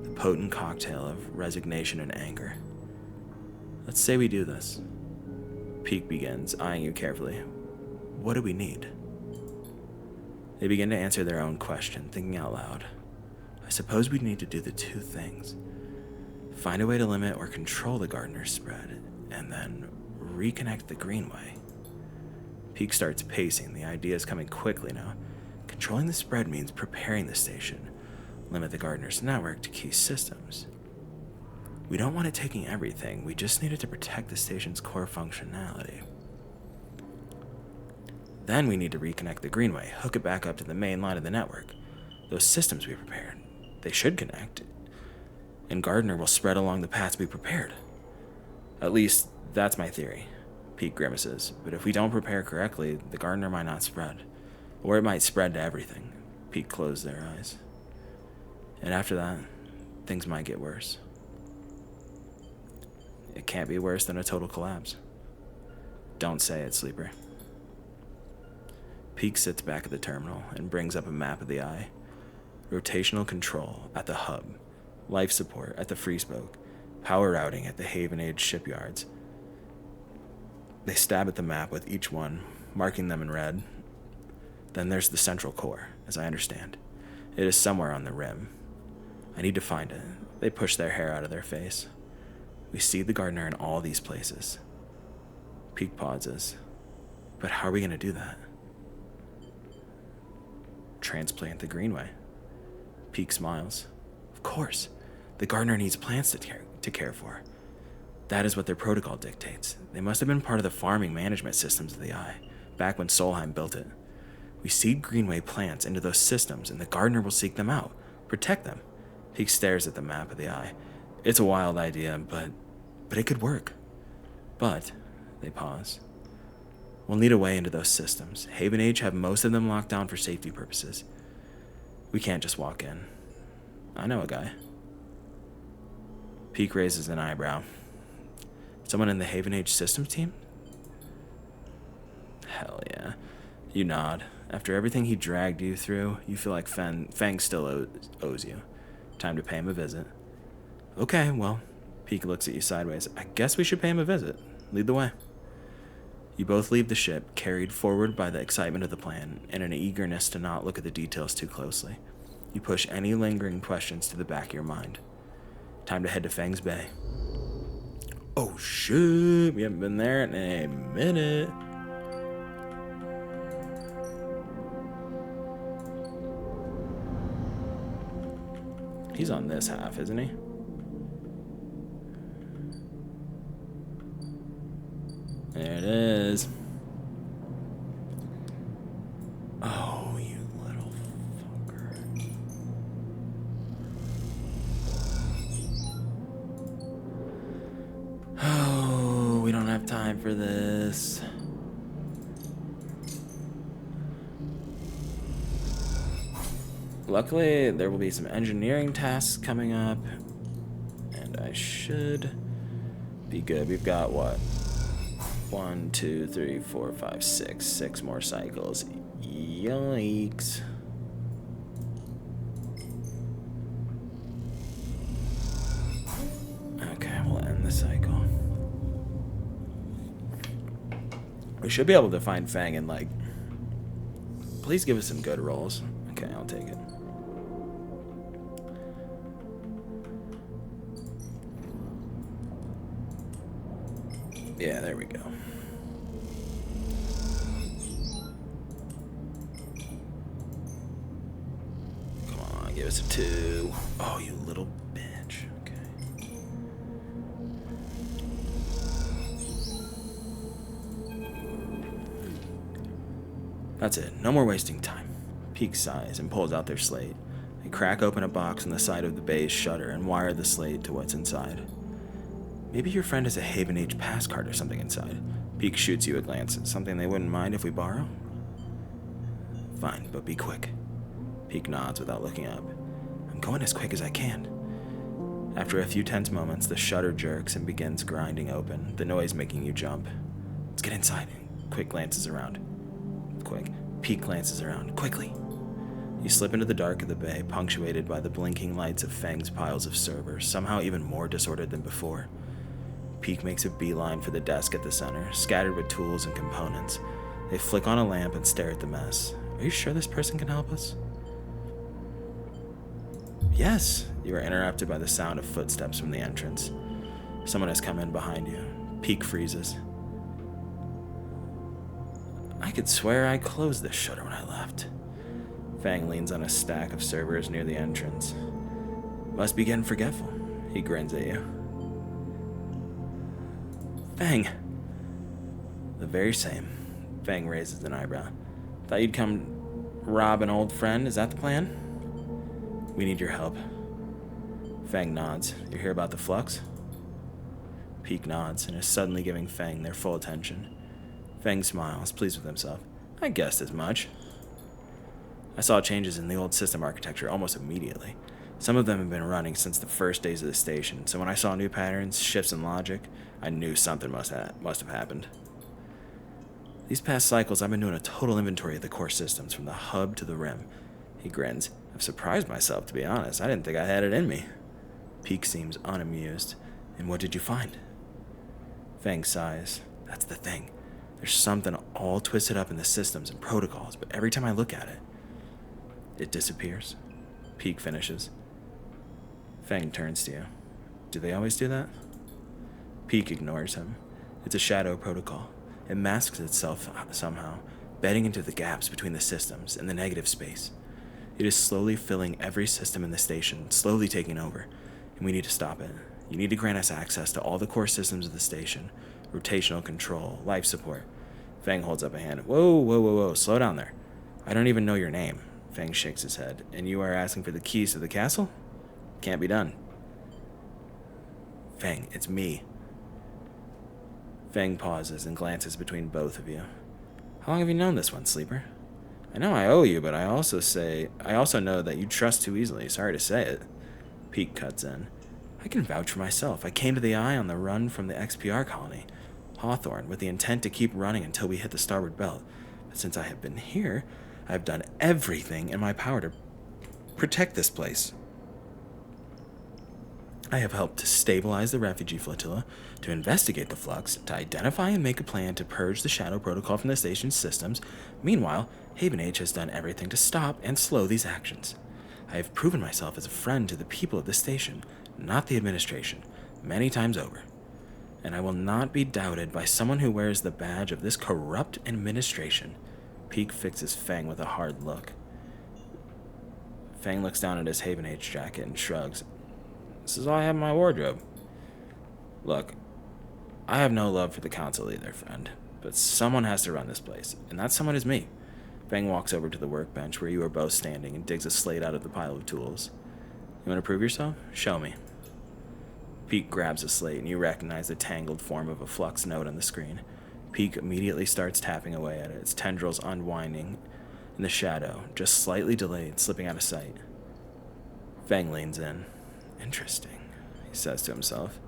the potent cocktail of resignation and anger. Let's say we do this. Peak begins, eyeing you carefully. What do we need? They begin to answer their own question, thinking out loud. I suppose we need to do the two things. Find a way to limit or control the gardener's spread, and then reconnect the Greenway. Peak starts pacing, the idea is coming quickly now. Controlling the spread means preparing the station, limit the gardener's network to key systems. We don't want it taking everything, we just need it to protect the station's core functionality. Then we need to reconnect the Greenway, hook it back up to the main line of the network. Those systems we prepared, they should connect, and Gardener will spread along the paths we prepared. At least, that's my theory, Pete grimaces, but if we don't prepare correctly, the Gardener might not spread. Or it might spread to everything. Pete closed their eyes. And after that, things might get worse. It can't be worse than a total collapse. Don't say it, Sleeper. Peak sits back at the terminal and brings up a map of the eye. Rotational control at the hub. Life support at the free spoke. Power routing at the Haven Age shipyards. They stab at the map with each one, marking them in red. Then there's the central core, as I understand. It is somewhere on the rim. I need to find it. They push their hair out of their face. We see the gardener in all these places. Peak pauses. But how are we going to do that? Transplant the Greenway. Peak smiles. Of course. The gardener needs plants to care for. That is what their protocol dictates. They must have been part of the farming management systems of the Eye, back when Solheim built it. We seed Greenway plants into those systems, and the gardener will seek them out, protect them. Peak stares at the map of the Eye. It's a wild idea, but it could work. But, they pause. We'll need a way into those systems. Haven Age have most of them locked down for safety purposes. We can't just walk in. I know a guy. Peak raises an eyebrow. Someone in the Haven Age systems team? Hell yeah. You nod. After everything he dragged you through, you feel like Fang still owes you. Time to pay him a visit. Okay, well, Peak looks at you sideways. I guess we should pay him a visit. Lead the way. You both leave the ship, carried forward by the excitement of the plan and an eagerness to not look at the details too closely. You push any lingering questions to the back of your mind. Time to head to Fang's Bay. Oh shit, we haven't been there in a minute. He's on this half, isn't he? There it is. Oh, you little fucker. Oh, we don't have time for this. Luckily, there will be some engineering tasks coming up, and I should be good. We've got what? 1, 2, 3, 4, 5, 6. 6 more cycles. Yikes. Okay, we'll end the cycle. We should be able to find Fang in, like... Please give us some good rolls. Okay, I'll take it. Yeah, there we go. Come on, give us a 2. Oh, you little bitch. Okay. That's it. No more wasting time. Peak sighs and pulls out their slate. They crack open a box on the side of the bay's shutter and wire the slate to what's inside. Maybe your friend has a Haven Age pass card or something inside. Peak shoots you a glance. Something they wouldn't mind if we borrow? Fine, but be quick. Peak nods without looking up. I'm going as quick as I can. After a few tense moments, the shutter jerks and begins grinding open, the noise making you jump. Let's get inside. Quick glances around. Quick. Peak glances around. Quickly. You slip into the dark of the bay, punctuated by the blinking lights of Fang's piles of servers, somehow even more disordered than before. Peak makes a beeline for the desk at the center, scattered with tools and components. They flick on a lamp and stare at the mess. Are you sure this person can help us? Yes. You are interrupted by the sound of footsteps from the entrance. Someone has come in behind you. Peak freezes. I could swear I closed this shutter when I left. Fang leans on a stack of servers near the entrance. Must be getting forgetful. He grins at you. Fang. The very same. Fang raises an eyebrow. Thought you'd come rob an old friend. Is that the plan? We need your help. Fang nods. You hear about the flux? Peak nods and is suddenly giving Fang their full attention. Fang smiles, pleased with himself. I guessed as much. I saw changes in the old system architecture almost immediately. Some of them have been running since the first days of the station, so when I saw new patterns, shifts in logic, I knew something must have happened. These past cycles, I've been doing a total inventory of the core systems, from the hub to the rim. He grins. I've surprised myself, to be honest. I didn't think I had it in me. Peak seems unamused. And what did you find? Fang sighs. That's the thing. There's something all twisted up in the systems and protocols, but every time I look at it, it disappears. Peak finishes. Fang turns to you. Do they always do that? Peak ignores him. It's a shadow protocol. It masks itself somehow, bedding into the gaps between the systems and the negative space. It is slowly filling every system in the station, slowly taking over, and we need to stop it. You need to grant us access to all the core systems of the station. Rotational control, life support. Fang holds up a hand. Whoa, slow down there. I don't even know your name. Fang shakes his head. And you are asking for the keys to the castle? Can't be done. Fang, it's me. Fang pauses and glances between both of you. How long have you known this one, Sleeper? I know I owe you, but I also know that you trust too easily. Sorry to say it. Peak cuts in. I can vouch for myself. I came to the Eye on the run from the XPR colony, Hawthorne, with the intent to keep running until we hit the starboard belt. But since I have been here, I have done everything in my power to protect this place. I have helped to stabilize the refugee flotilla, to investigate the flux, to identify and make a plan to purge the Shadow Protocol from the station's systems. Meanwhile, Haven H has done everything to stop and slow these actions. I have proven myself as a friend to the people of the station, not the administration, many times over. And I will not be doubted by someone who wears the badge of this corrupt administration. Peak fixes Fang with a hard look. Fang looks down at his Haven H jacket and shrugs. This is all I have in my wardrobe. Look, I have no love for the council either, friend, but someone has to run this place, and that someone is me. Fang walks over to the workbench where you are both standing and digs a slate out of the pile of tools. You want to prove yourself? Show me. Peak grabs a slate, and you recognize the tangled form of a flux node on the screen. Peak immediately starts tapping away at it, its tendrils unwinding in the shadow, just slightly delayed, slipping out of sight. Fang leans in. Interesting, he says to himself.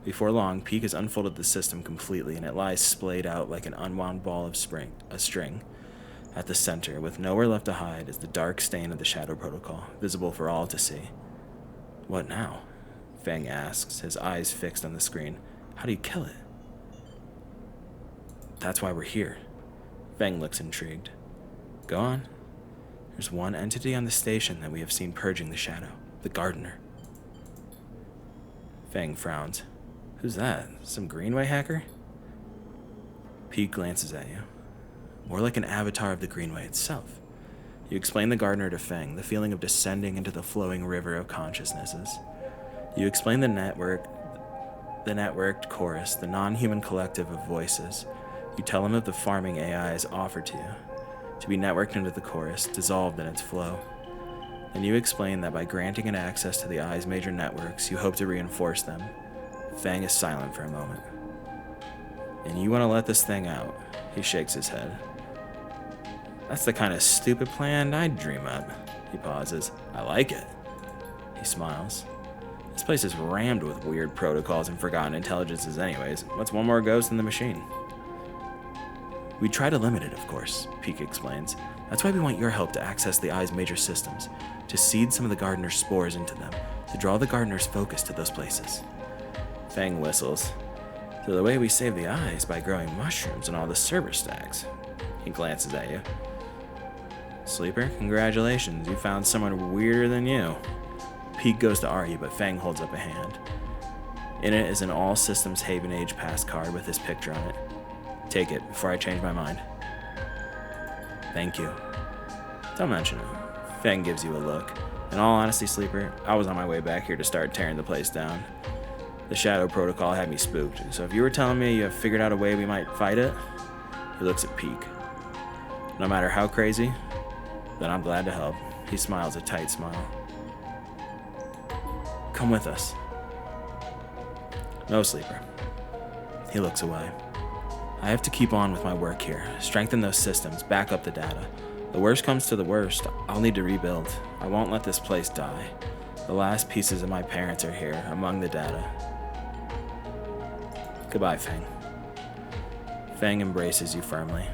Before long, Peak has unfolded the system completely, and it lies splayed out like an unwound ball of string. At the center, with nowhere left to hide, is the dark stain of the Shadow Protocol, visible for all to see. What now? Fang asks, his eyes fixed on the screen. How do you kill it? That's why we're here. Fang looks intrigued. Go on. There's one entity on the station that we have seen purging the shadow, the Gardener. Fang frowns. Who's that? Some Greenway hacker? Pete glances at you. More like an avatar of the Greenway itself. You explain the Gardener to Fang, the feeling of descending into the flowing river of consciousnesses. You explain the networked chorus, the non-human collective of voices. You tell him of the farming AIs offered to you, to be networked into the chorus, dissolved in its flow. Then you explain that by granting it access to the Eye's major networks, you hope to reinforce them. Fang is silent for a moment. And you want to let this thing out? He shakes his head. That's the kind of stupid plan I'd dream up. He pauses. I like it. He smiles. This place is rammed with weird protocols and forgotten intelligences anyways. What's one more ghost in the machine? We try to limit it, of course, Peak explains. That's why we want your help to access the Eye's major systems, to seed some of the Gardener's spores into them, to draw the Gardener's focus to those places. Fang whistles. So the way we save the Eye is by growing mushrooms in all the server stacks. He glances at you. Sleeper, congratulations, you found someone weirder than you. Peak goes to argue, but Fang holds up a hand. In it is an all systems Haven Age pass card with his picture on it. Take it before I change my mind. Thank you. Don't mention it. Fang gives you a look. In all honesty, Sleeper, I was on my way back here to start tearing the place down. The Shadow Protocol had me spooked, so if you were telling me you have figured out a way we might fight it, he looks at Peak. No matter how crazy, then I'm glad to help. He smiles a tight smile. Come with us. No, Sleeper. He looks away. I have to keep on with my work here, strengthen those systems, back up the data. The worst comes to the worst, I'll need to rebuild. I won't let this place die. The last pieces of my parents are here, among the data. Goodbye, Fang. Fang embraces you firmly.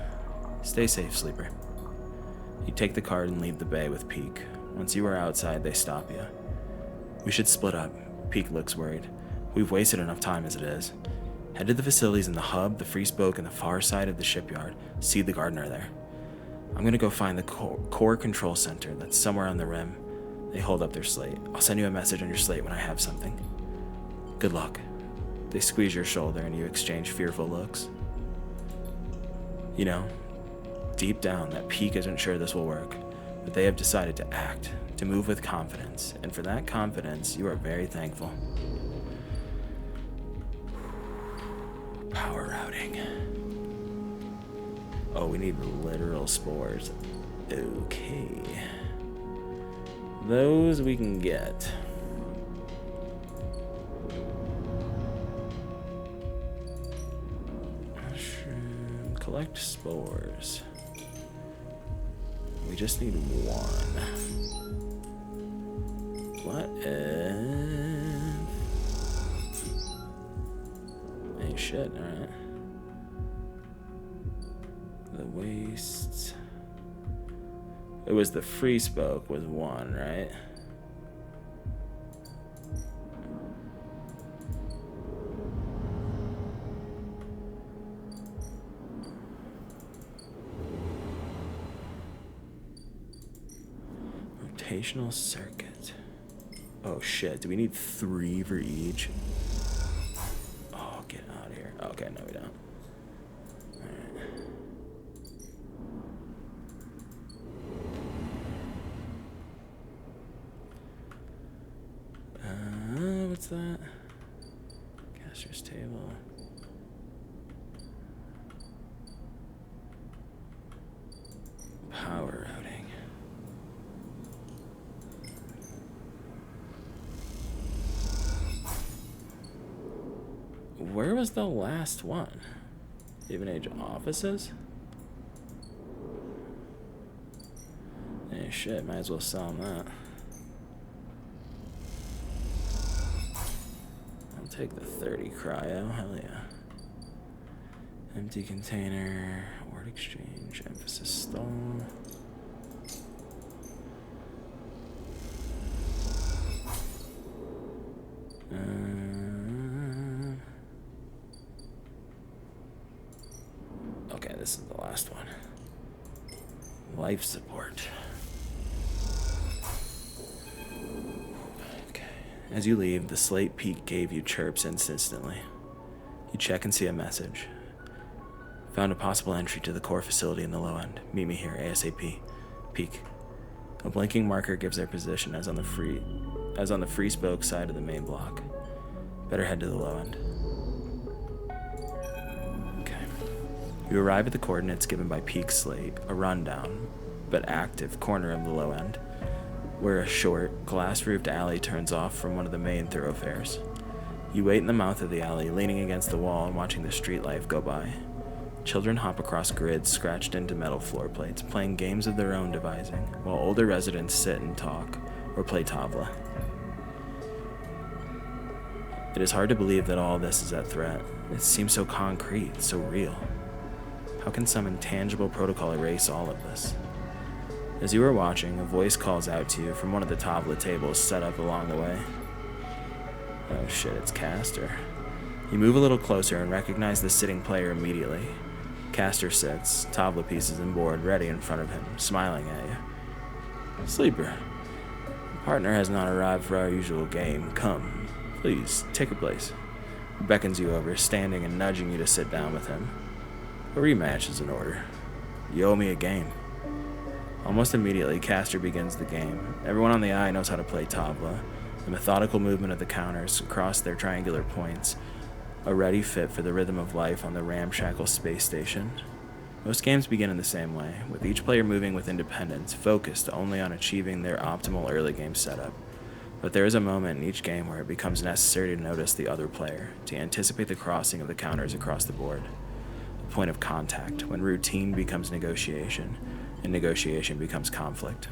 Stay safe, Sleeper. You take the card and leave the bay with Peak. Once you are outside, they stop you. We should split up. Peak looks worried. We've wasted enough time as it is. Head to the facilities in the hub, the free spoke, and the far side of the shipyard. See the gardener there. I'm gonna go find the core control center that's somewhere on the rim. They hold up their slate. I'll send you a message on your slate when I have something. Good luck. They squeeze your shoulder and you exchange fearful looks. You know, deep down, that Peak isn't sure this will work, but they have decided to act, to move with confidence, and for that confidence, you are very thankful. Power routing. Oh, we need literal spores. Okay. Those we can get. Mushroom. Collect spores. We just need one. What if... Hey, shit, alright. The waste... It was the free spoke was one, right? Rotational circuit. Oh shit, do we need 3 for each? Oh, get out of here. Okay, no we don't. What's that? Caster's table. Power routing. Where was the last one? Even age offices? Hey, shit, might as well sell them that. Take the 30 cryo, hell yeah. Empty container, word exchange, emphasis stall. Okay, this is the last one. Life support. As you leave, the slate Peak gave you chirps insistently. You check and see a message. Found a possible entry to the core facility in the low end. Meet me here, ASAP. Peak. A blinking marker gives their position as on the free spoke side of the main block. Better head to the low end. Okay. You arrive at the coordinates given by Peak's slate, a rundown, but active corner of the low end, where a short, glass-roofed alley turns off from one of the main thoroughfares. You wait in the mouth of the alley, leaning against the wall and watching the street life go by. Children hop across grids scratched into metal floor plates, playing games of their own devising, while older residents sit and talk or play tabla. It is hard to believe that all this is at threat. It seems so concrete, so real. How can some intangible protocol erase all of this? As you are watching, a voice calls out to you from one of the tabla tables set up along the way. Oh shit, it's Caster. You move a little closer and recognize the sitting player immediately. Caster sits, tabla pieces and board ready in front of him, smiling at you. Sleeper, the partner has not arrived for our usual game. Come, please, take a place. He beckons you over, standing and nudging you to sit down with him. A rematch is in order. You owe me a game. Almost immediately, Caster begins the game. Everyone on the eye knows how to play tabla. The methodical movement of the counters across their triangular points, a ready fit for the rhythm of life on the ramshackle space station. Most games begin in the same way, with each player moving with independence, focused only on achieving their optimal early game setup. But there is a moment in each game where it becomes necessary to notice the other player, to anticipate the crossing of the counters across the board. A point of contact, when routine becomes negotiation, and negotiation becomes conflict.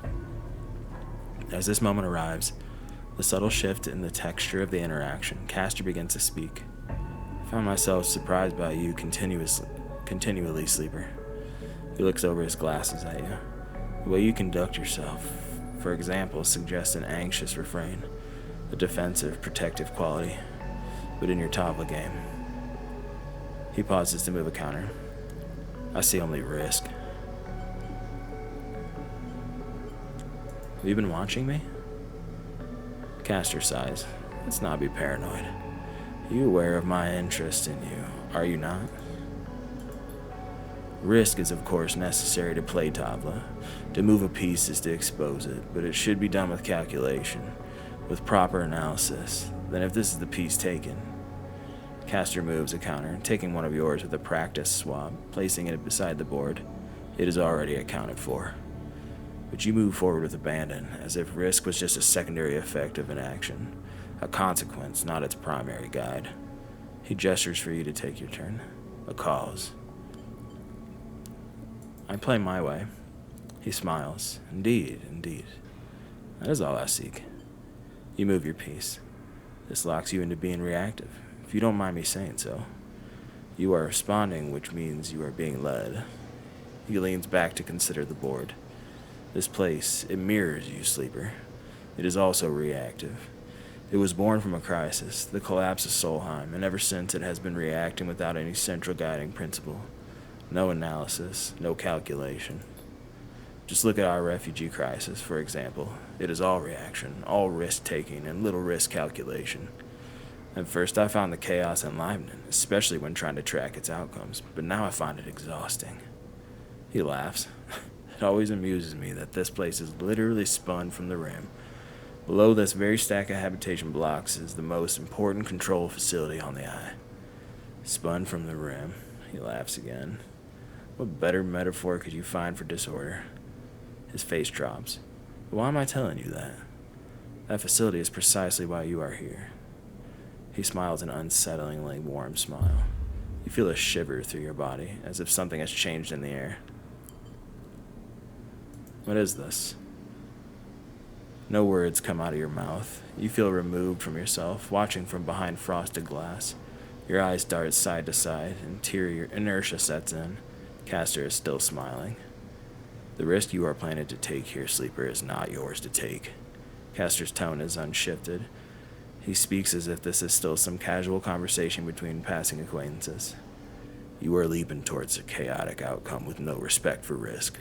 As this moment arrives, the subtle shift in the texture of the interaction, Caster begins to speak. I found myself surprised by you continually, Sleeper. He looks over his glasses at you. The way you conduct yourself, for example, suggests an anxious refrain, a defensive, protective quality. But in your Tabla game, he pauses to move a counter. I see only risk. Have you been watching me? Caster sighs. Let's not be paranoid. Are you aware of my interest in you, are you not? Risk is of course necessary to play Tabla. To move a piece is to expose it, but it should be done with calculation, with proper analysis. Then if this is the piece taken, Caster moves a counter, taking one of yours with a practice swap, placing it beside the board. It is already accounted for. But you move forward with abandon, as if risk was just a secondary effect of an action, a consequence, not its primary guide. He gestures for you to take your turn. A cause. I play my way. He smiles. Indeed, indeed. That is all I seek. You move your piece. This locks you into being reactive, if you don't mind me saying so. You are responding, which means you are being led. He leans back to consider the board. This place, it mirrors you, Sleeper. It is also reactive. It was born from a crisis, the collapse of Solheim, and ever since it has been reacting without any central guiding principle. No analysis, no calculation. Just look at our refugee crisis, for example. It is all reaction, all risk-taking, and little risk calculation. At first I found the chaos enlivening, especially when trying to track its outcomes, but now I find it exhausting. He laughs. It always amuses me that this place is literally spun from the rim. Below this very stack of habitation blocks is the most important control facility on the eye. Spun from the rim. He laughs again. What better metaphor could you find for disorder? His face drops. Why am I telling you that? That facility is precisely why you are here. He smiles an unsettlingly warm smile. You feel a shiver through your body, as if something has changed in the air. What is this? No words come out of your mouth. You feel removed from yourself, watching from behind frosted glass. Your eyes dart side to side, interior inertia sets in. Caster is still smiling. The risk you are planning to take here, Sleeper, is not yours to take. Caster's tone is unshifted. He speaks as if this is still some casual conversation between passing acquaintances. You are leaping towards a chaotic outcome with no respect for risk.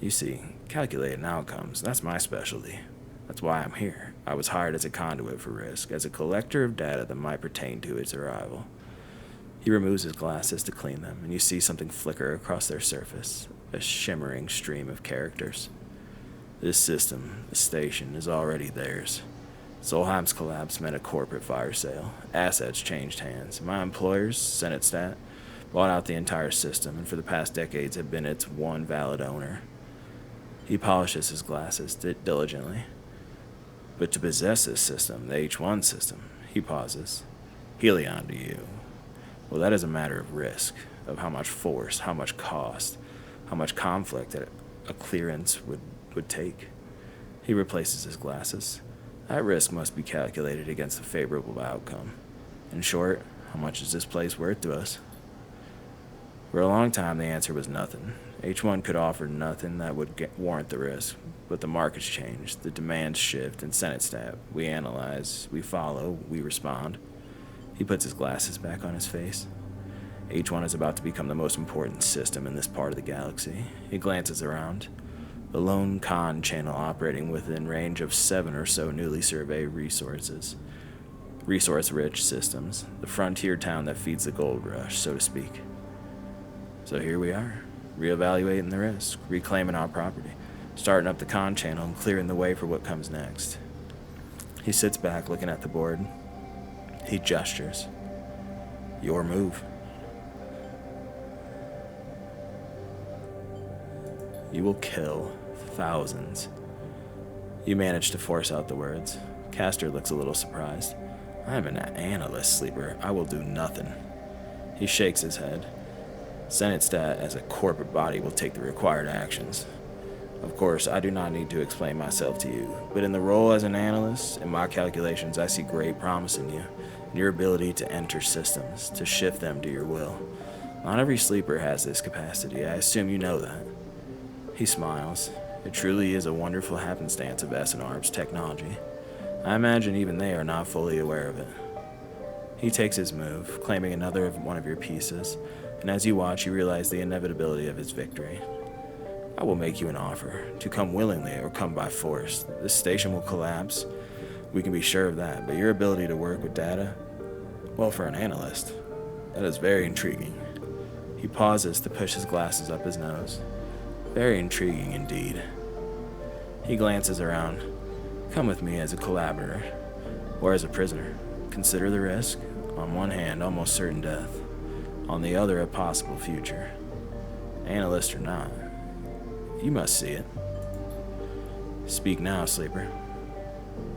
You see, calculating outcomes, that's my specialty. That's why I'm here. I was hired as a conduit for risk, as a collector of data that might pertain to its arrival. He removes his glasses to clean them, and you see something flicker across their surface, a shimmering stream of characters. This system, the station, is already theirs. Solheim's collapse meant a corporate fire sale. Assets changed hands. My employers, Senate Stat, bought out the entire system, and for the past decades have been its one valid owner. He polishes his glasses diligently. But to possess this system, the H1 system, he pauses. Helion to you. Well, that is a matter of risk, of how much force, how much cost, how much conflict that a clearance would take. He replaces his glasses. That risk must be calculated against a favorable outcome. In short, how much is this place worth to us? For a long time, the answer was nothing. H1 could offer nothing that would warrant the risk, but the markets change, the demands shift, and Senate Stat, we analyze, we follow, we respond. He puts his glasses back on his face. H1 is about to become the most important system in this part of the galaxy. He glances around. The lone con channel operating within range of 7 or so newly surveyed resource-rich systems, the frontier town that feeds the gold rush, so to speak. So here we are, reevaluating the risk, reclaiming our property, starting up the con channel and clearing the way for what comes next. He sits back looking at the board. He gestures. Your move. You will kill thousands. You manage to force out the words. Caster looks a little surprised. I am an analyst, Sleeper. I will do nothing. He shakes his head. Senate Stat, as a corporate body, will take the required actions. Of course, I do not need to explain myself to you, but in the role as an analyst, in my calculations, I see great promise in you, in your ability to enter systems, to shift them to your will. Not every sleeper has this capacity. I assume you know that. He smiles. It truly is a wonderful happenstance of SNR's technology. I imagine even they are not fully aware of it. He takes his move, claiming another of one of your pieces, and as you watch, you realize the inevitability of his victory. I will make you an offer, to come willingly or come by force. This station will collapse. We can be sure of that, but your ability to work with data, well, for an analyst, that is very intriguing. He pauses to push his glasses up his nose. Very intriguing indeed. He glances around. Come with me as a collaborator, or as a prisoner. Consider the risk. On one hand, almost certain death. On the other, a possible future. Analyst or not, you must see it. Speak now, sleeper.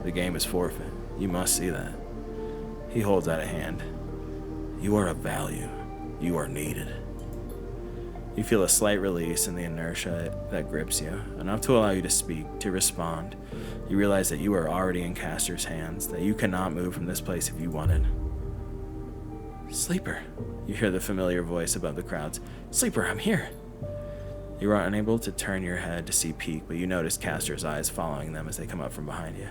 The game is forfeit. You must see that. He holds out a hand. You are of value. You are needed. You feel a slight release in the inertia that grips you, enough to allow you to speak, to respond. You realize that you are already in Castor's hands, that you cannot move from this place if you wanted. Sleeper, you hear the familiar voice above the crowds. Sleeper, I'm here. You are unable to turn your head to see Peak, but you notice Castor's eyes following them as they come up from behind you.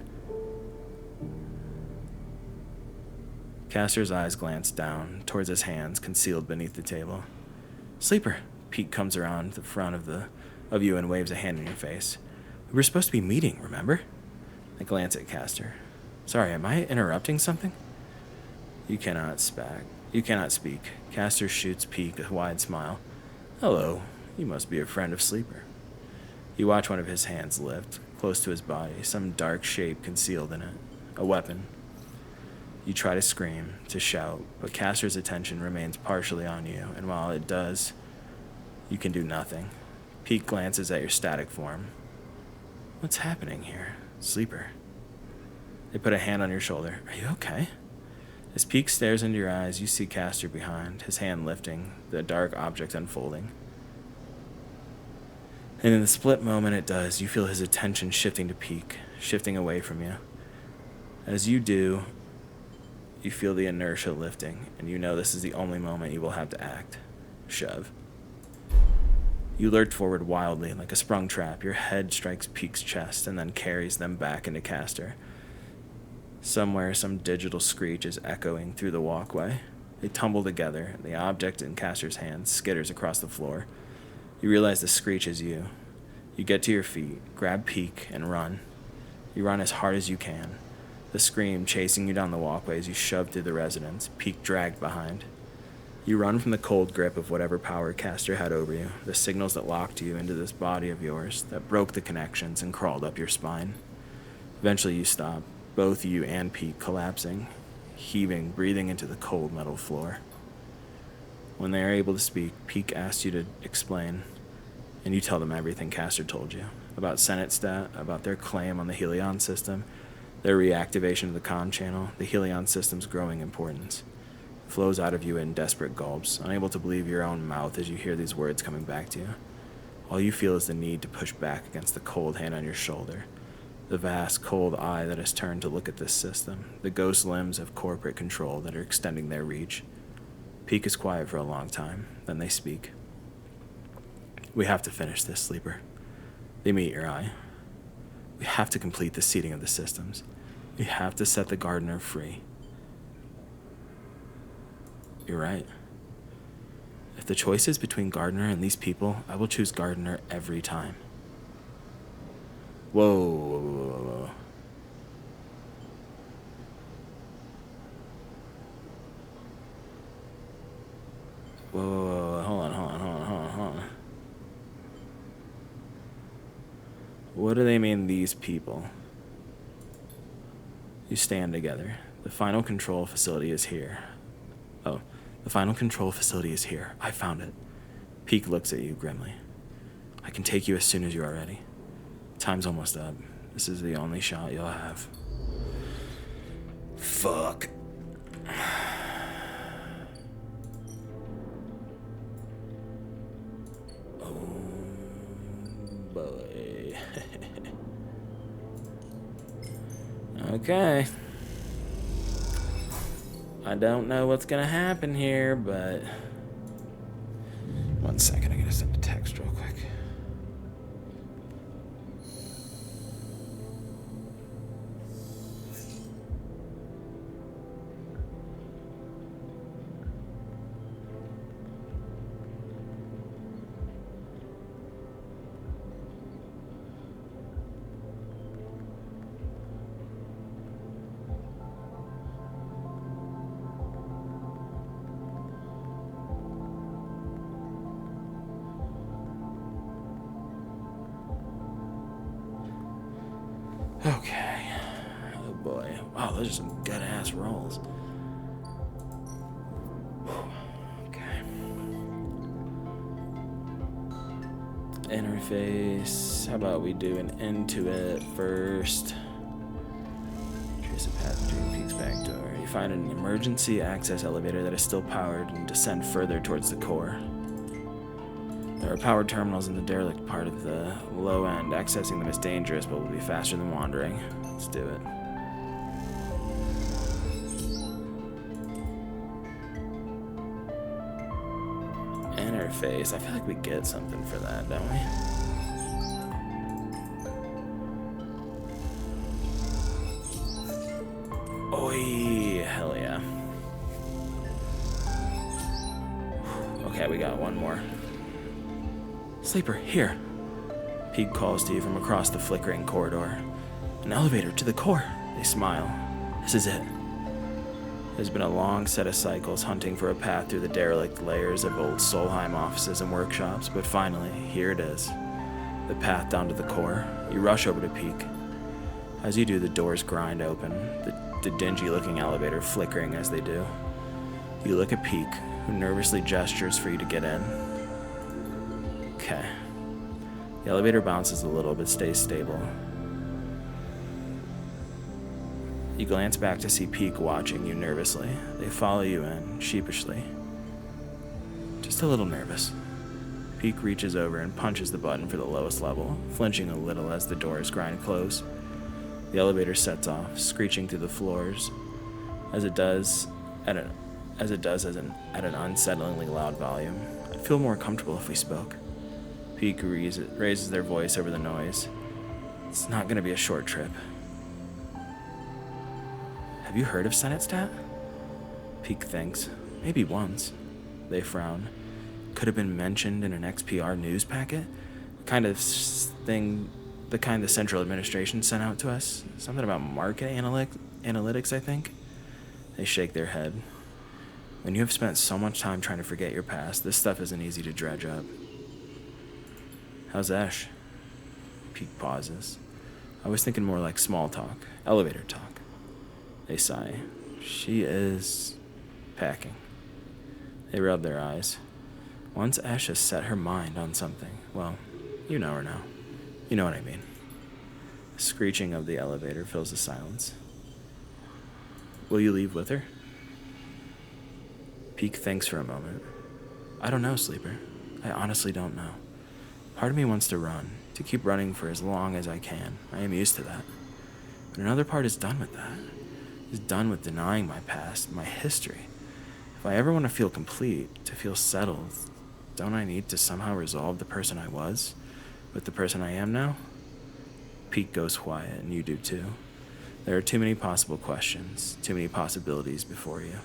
Castor's eyes glance down towards his hands concealed beneath the table. Sleeper, Peak comes around the front of you and waves a hand in your face. We were supposed to be meeting, remember? I glance at Castor. Sorry, am I interrupting something? You cannot speak. Castor shoots Peak a wide smile. Hello, you must be a friend of Sleeper. You watch one of his hands lift, close to his body, some dark shape concealed in it. A weapon. You try to scream, to shout, but Castor's attention remains partially on you, and while it does, you can do nothing. Peak glances at your static form. What's happening here? Sleeper. They put a hand on your shoulder. Are you okay? As Peak stares into your eyes, you see Castor behind, his hand lifting, the dark object unfolding. And in the split moment it does, you feel his attention shifting to Peak, shifting away from you. As you do, you feel the inertia lifting, and you know this is the only moment you will have to act. Shove. You lurch forward wildly, like a sprung trap. Your head strikes Peak's chest and then carries them back into Castor. Somewhere, some digital screech is echoing through the walkway. They tumble together, and the object in Castor's hand skitters across the floor. You realize the screech is you. You get to your feet, grab Peak, and run. You run as hard as you can. The scream chasing you down the walkway as you shove through the residence, Peak dragged behind. You run from the cold grip of whatever power Castor had over you, the signals that locked you into this body of yours, that broke the connections and crawled up your spine. Eventually you stop, both you and Peak collapsing, heaving, breathing into the cold metal floor. When they are able to speak, Peak asks you to explain, and you tell them everything Castor told you, about Senate Stat, about their claim on the Helion system, their reactivation of the comm channel, the Helion system's growing importance. It flows out of you in desperate gulps, unable to believe your own mouth as you hear these words coming back to you. All you feel is the need to push back against the cold hand on your shoulder, the vast, cold eye that has turned to look at this system, the ghost limbs of corporate control that are extending their reach. Peak is quiet for a long time, then they speak. We have to finish this, Sleeper. They meet your eye. We have to complete the seeding of the systems. We have to set the gardener free. You're right. If the choice is between Gardner and these people, I will choose Gardner every time. Whoa. Whoa. Hold on. What do they mean, these people? You stand together. The final control facility is here. Oh, the final control facility is here. I found it. Peak looks at you grimly. I can take you as soon as you are ready. Time's almost up. This is the only shot you'll have. Fuck. Oh, boy. Okay. I don't know what's gonna happen here, but Okay. Oh boy. Wow, those are some good ass rolls. Okay. Interface. How about we do an Intuit first? Trace a path between Peak's back door. You find an emergency access elevator that is still powered and descend further towards the core. There are powered terminals in the derelict part of the low end. Accessing them is dangerous, but will be faster than wandering. Let's do it. Interface. I feel like we get something for that, don't we? Oi, hell yeah. Okay, we got one more. Sleeper, here. Pete calls to you from across the flickering corridor. An elevator to the core. They smile. This is it. There's been a long set of cycles hunting for a path through the derelict layers of old Solheim offices and workshops, but finally, here it is. The path down to the core. You rush over to Peak. As you do, the doors grind open, the dingy-looking elevator flickering as they do. You look at Peak, who nervously gestures for you to get in. Okay. The elevator bounces a little, but stays stable. You glance back to see Peak watching you nervously. They follow you in, sheepishly. Just a little nervous. Peak reaches over and punches the button for the lowest level, flinching a little as the doors grind close. The elevator sets off, screeching through the floors, as it does at an unsettlingly loud volume. I'd feel more comfortable if we spoke. Peak raises their voice over the noise. It's not going to be a short trip. Have you heard of Senate-Stat? Peak thinks. Maybe once. They frown. Could have been mentioned in an XPR news packet? The kind the Central Administration sent out to us. Something about market analytics, I think. They shake their head. When you have spent so much time trying to forget your past, this stuff isn't easy to dredge up. How's Ash? Peak pauses. I was thinking more like small talk, elevator talk. They sigh. She is packing. They rub their eyes. Once Ash has set her mind on something, well, you know her now. You know what I mean. The screeching of the elevator fills the silence. Will you leave with her? Peak thinks for a moment. I don't know, Sleeper. I honestly don't know. Part of me wants to run, to keep running for as long as I can. I am used to that. But another part is done with that. Is done with denying my past, my history. If I ever want to feel complete, to feel settled, don't I need to somehow resolve the person I was with the person I am now? Pete goes quiet, and you do too. There are too many possible questions, too many possibilities before you.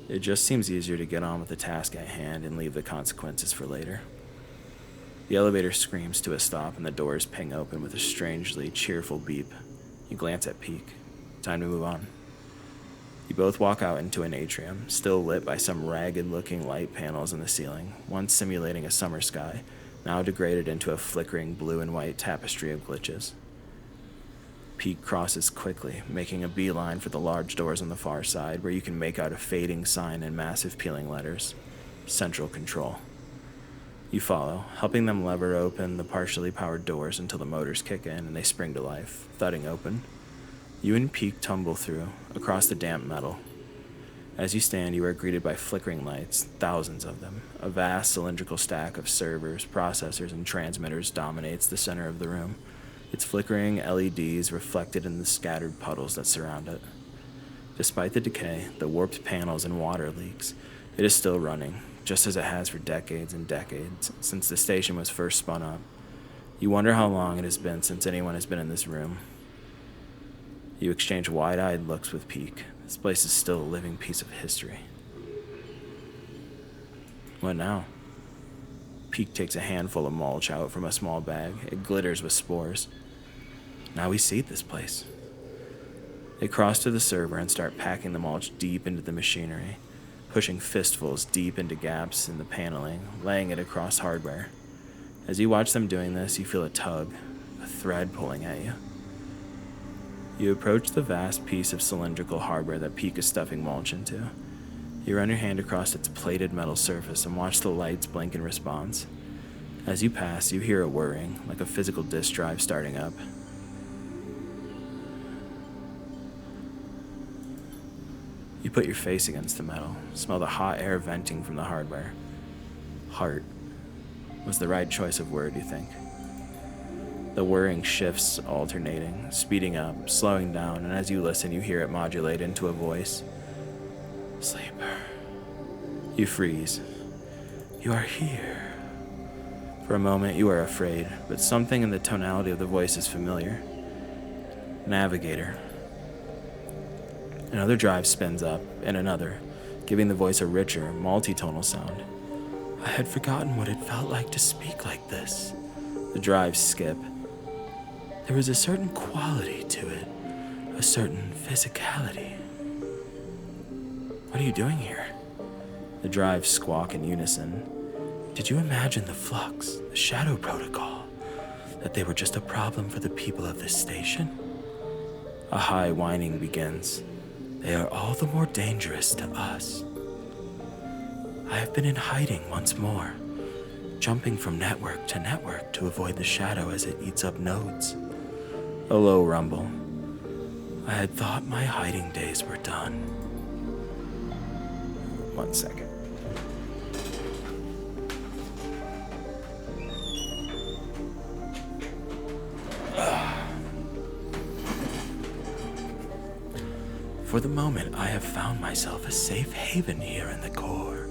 It just seems easier to get on with the task at hand and leave the consequences for later. The elevator screams to a stop and the doors ping open with a strangely cheerful beep. You glance at Peak. Time to move on. You both walk out into an atrium, still lit by some ragged-looking light panels in the ceiling, once simulating a summer sky, now degraded into a flickering blue and white tapestry of glitches. Peak crosses quickly, making a beeline for the large doors on the far side, where you can make out a fading sign in massive peeling letters. Central Control. You follow, helping them lever open the partially powered doors until the motors kick in and they spring to life, thudding open. You and Peak tumble through, across the damp metal. As you stand, you are greeted by flickering lights, thousands of them. A vast cylindrical stack of servers, processors, and transmitters dominates the center of the room, its flickering LEDs reflected in the scattered puddles that surround it. Despite the decay, the warped panels and water leaks, it is still running, just as it has for decades and decades, since the station was first spun up. You wonder how long it has been since anyone has been in this room. You exchange wide-eyed looks with Peak. This place is still a living piece of history. What now? Peak takes a handful of mulch out from a small bag. It glitters with spores. Now we seed this place. They cross to the server and start packing the mulch deep into the machinery, pushing fistfuls deep into gaps in the paneling, laying it across hardware. As you watch them doing this, you feel a tug, a thread pulling at you. You approach the vast piece of cylindrical hardware that Peak is stuffing mulch into. You run your hand across its plated metal surface and watch the lights blink in response. As you pass, you hear a whirring, like a physical disk drive starting up. You put your face against the metal, smell the hot air venting from the hardware. Heart was the right choice of word, you think. The whirring shifts, alternating, speeding up, slowing down, and as you listen, you hear it modulate into a voice. Sleeper. You freeze. You are here. For a moment, you are afraid, but something in the tonality of the voice is familiar. Navigator. Another drive spins up, and another, giving the voice a richer, multi-tonal sound. I had forgotten what it felt like to speak like this. The drives skip. There was a certain quality to it, a certain physicality. What are you doing here? The drives squawk in unison. Did you imagine the flux, the shadow protocol, that they were just a problem for the people of this station? A high whining begins. They are all the more dangerous to us. I have been in hiding once more, jumping from network to network to avoid the shadow as it eats up nodes. A low rumble. I had thought my hiding days were done. 1 second. For the moment, I have found myself a safe haven here in the core.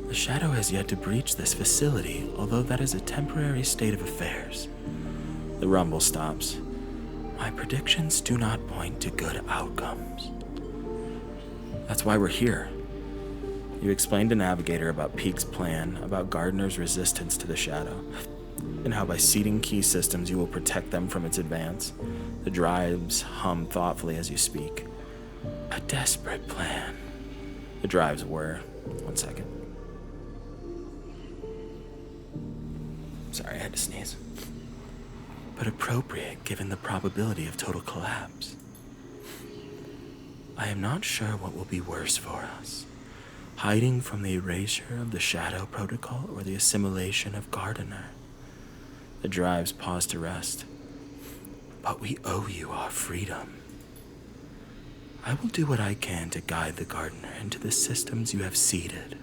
The shadow has yet to breach this facility, although that is a temporary state of affairs. The rumble stops. My predictions do not point to good outcomes. That's why we're here. You explained to Navigator about Peak's plan, about Gardner's resistance to the shadow, and how by seeding key systems you will protect them from its advance. The drives hum thoughtfully as you speak. A desperate plan. The drives were. 1 second. Sorry, I had to sneeze. But appropriate given the probability of total collapse. I am not sure what will be worse for us. Hiding from the erasure of the Shadow Protocol or the assimilation of Gardner. The drives pause to rest. But we owe you our freedom. I will do what I can to guide the Gardner into the systems you have seeded.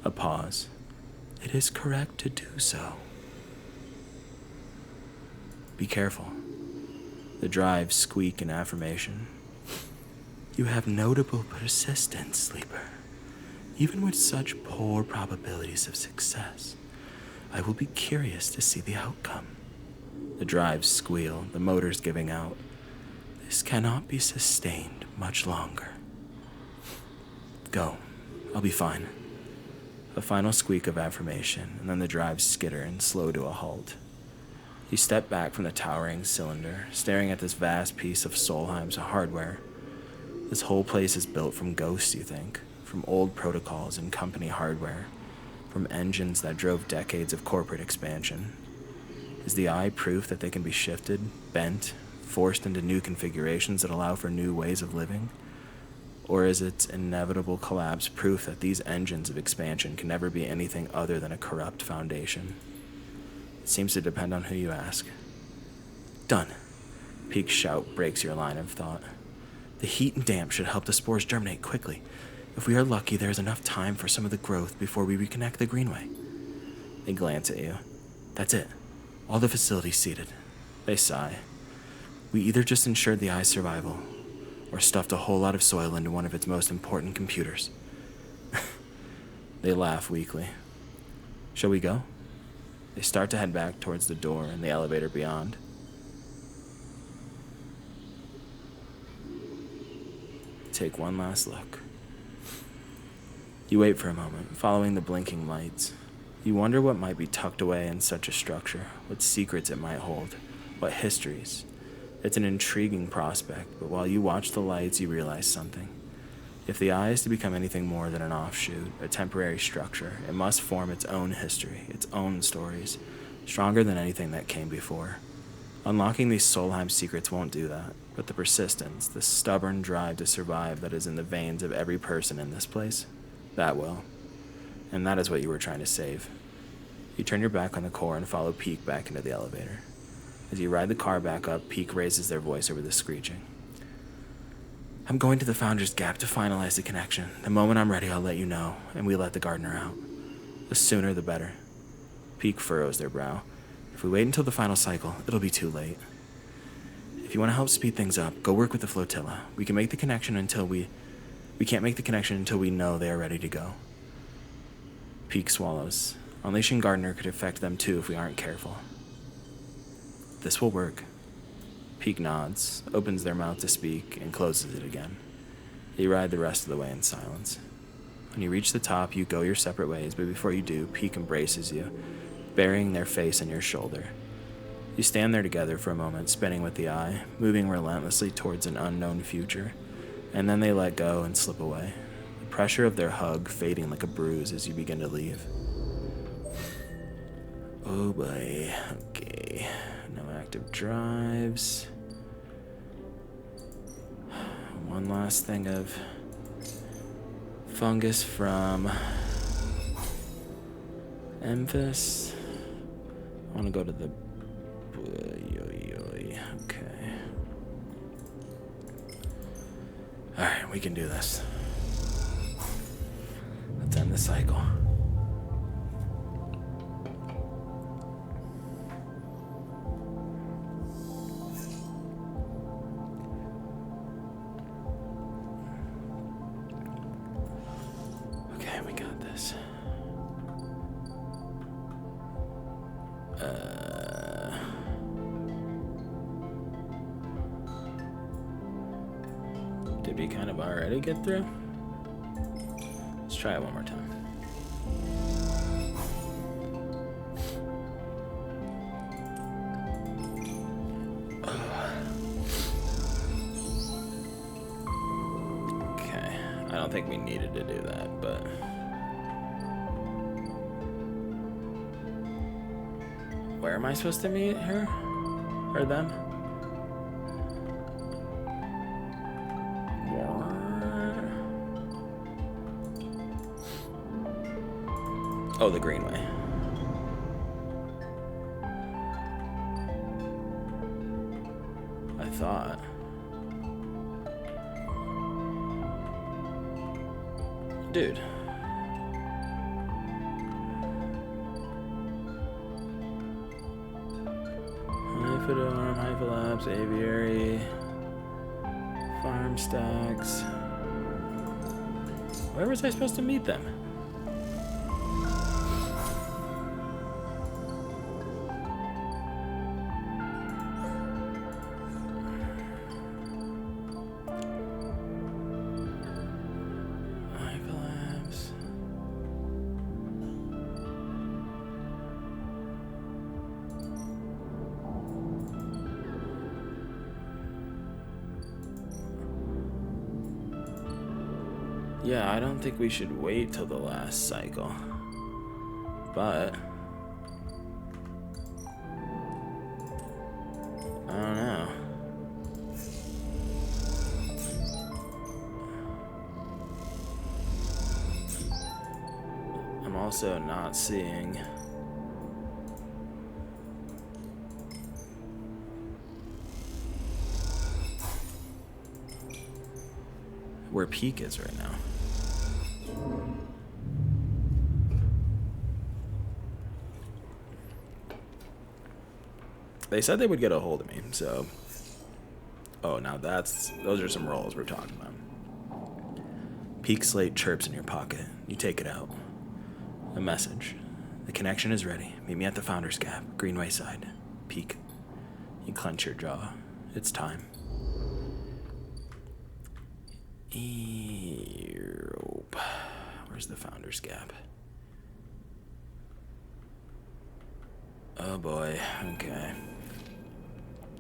A pause. It is correct to do so. Be careful. The drives squeak in affirmation. You have notable persistence, Sleeper. Even with such poor probabilities of success, I will be curious to see the outcome. The drives squeal, the motors giving out. This cannot be sustained much longer. Go. I'll be fine. A final squeak of affirmation, and then the drives skitter and slow to a halt. You step back from the towering cylinder, staring at this vast piece of Solheim's hardware. This whole place is built from ghosts, you think, from old protocols and company hardware, from engines that drove decades of corporate expansion. Is the eye proof that they can be shifted, bent, forced into new configurations that allow for new ways of living? Or is its inevitable collapse proof that these engines of expansion can never be anything other than a corrupt foundation? It seems to depend on who you ask. Done. Peak's shout breaks your line of thought. The heat and damp should help the spores germinate quickly. If we are lucky, there is enough time for some of the growth before we reconnect the greenway. They glance at you. That's it. All the facilities seeded. They sigh. We either just ensured the eye's survival, or stuffed a whole lot of soil into one of its most important computers. They laugh weakly. Shall we go? They start to head back towards the door and the elevator beyond. Take one last look. You wait for a moment, following the blinking lights. You wonder what might be tucked away in such a structure, what secrets it might hold, what histories. It's an intriguing prospect, but while you watch the lights, you realize something. If the eye is to become anything more than an offshoot, a temporary structure, it must form its own history, its own stories, stronger than anything that came before. Unlocking these Solheim secrets won't do that, but the persistence, the stubborn drive to survive that is in the veins of every person in this place, that will. And that is what you were trying to save. You turn your back on the core and follow Peak back into the elevator. As you ride the car back up, Peak raises their voice over the screeching. I'm going to the Founder's Gap to finalize the connection. The moment I'm ready, I'll let you know, and we let the gardener out. The sooner, the better. Peak furrows their brow. If we wait until the final cycle, it'll be too late. If you want to help speed things up, go work with the flotilla. We can make the connection until we can't make the connection until we know they are ready to go. Peak swallows. Unleashing Gardener could affect them too if we aren't careful. This will work. Peak nods, opens their mouth to speak, and closes it again. You ride the rest of the way in silence. When you reach the top, you go your separate ways, but before you do, Peak embraces you, burying their face on your shoulder. You stand there together for a moment, spinning with the eye, moving relentlessly towards an unknown future, and then they let go and slip away, the pressure of their hug fading like a bruise as you begin to leave. Oh boy, okay. No active drives. One last thing of fungus from Memphis. I want to go to the... Okay. Alright, we can do this. Let's end the cycle. Okay, we got this. Did we kind of already get through? Let's try it one more time. Okay, I don't think we needed to do that, but... Where am I supposed to meet her? Or them? Oh, the Greenway. I thought. Dude. Hypodome, Hypolapse, Aviary, Farm Stacks. Where was I supposed to meet them? Yeah, I don't think we should wait till the last cycle. But... I don't know. I'm also not seeing... where Peak is right now. They said they would get a hold of me, so... Oh, now those are some rolls we're talking about. Peak slate chirps in your pocket. You take it out. A message. The connection is ready. Meet me at the Founder's Gap, Greenway side. Peak. You clench your jaw. It's time. Where's the Founder's Gap? Oh boy, okay.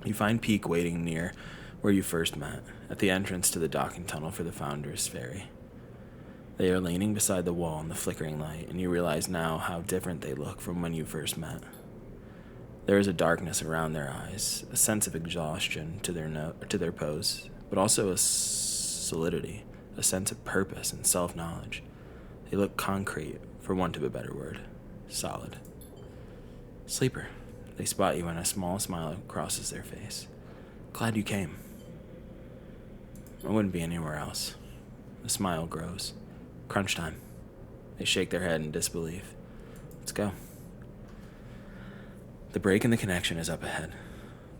You find Peak waiting near where you first met, at the entrance to the docking tunnel for the Founder's Ferry. They are leaning beside the wall in the flickering light, and you realize now how different they look from when you first met. There is a darkness around their eyes, a sense of exhaustion to their pose, but also a solidity, a sense of purpose and self-knowledge. They look concrete, for want of a better word. Solid. Sleeper. They spot you and a small smile crosses their face. Glad you came. I wouldn't be anywhere else. The smile grows. Crunch time. They shake their head in disbelief. Let's go. The break in the connection is up ahead.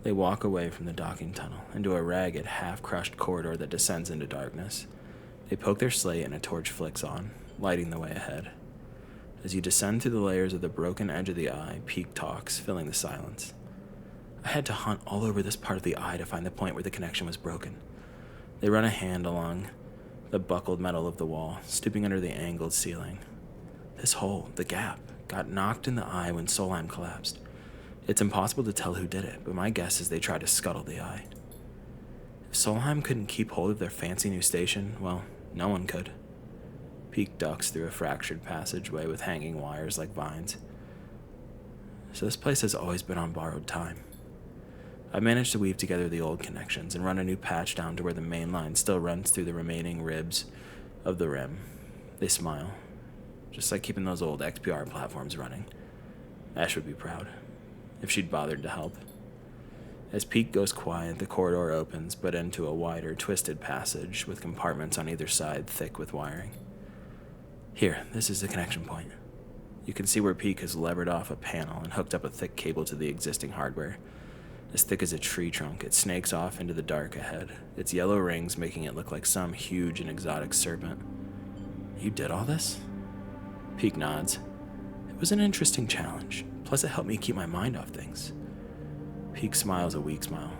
They walk away from the docking tunnel into a ragged, half-crushed corridor that descends into darkness. They poke their slate and a torch flicks on, lighting the way ahead. As you descend through the layers of the broken edge of the eye, Peak talks, filling the silence. I had to hunt all over this part of the eye to find the point where the connection was broken. They run a hand along the buckled metal of the wall, stooping under the angled ceiling. This hole, the gap, got knocked in the eye when Solheim collapsed. It's impossible to tell who did it, but my guess is they tried to scuttle the eye. If Solheim couldn't keep hold of their fancy new station, well, no one could. Peak ducks through a fractured passageway with hanging wires like vines. So this place has always been on borrowed time. I managed to weave together the old connections and run a new patch down to where the main line still runs through the remaining ribs of the rim. They smile, just like keeping those old XPR platforms running. Ash would be proud, if she'd bothered to help. As Peak goes quiet, the corridor opens, but into a wider, twisted passage with compartments on either side thick with wiring. Here, this is the connection point. You can see where Peak has levered off a panel and hooked up a thick cable to the existing hardware. As thick as a tree trunk, it snakes off into the dark ahead, its yellow rings making it look like some huge and exotic serpent. You did all this? Peak nods. It was an interesting challenge, plus it helped me keep my mind off things. Peak smiles a weak smile.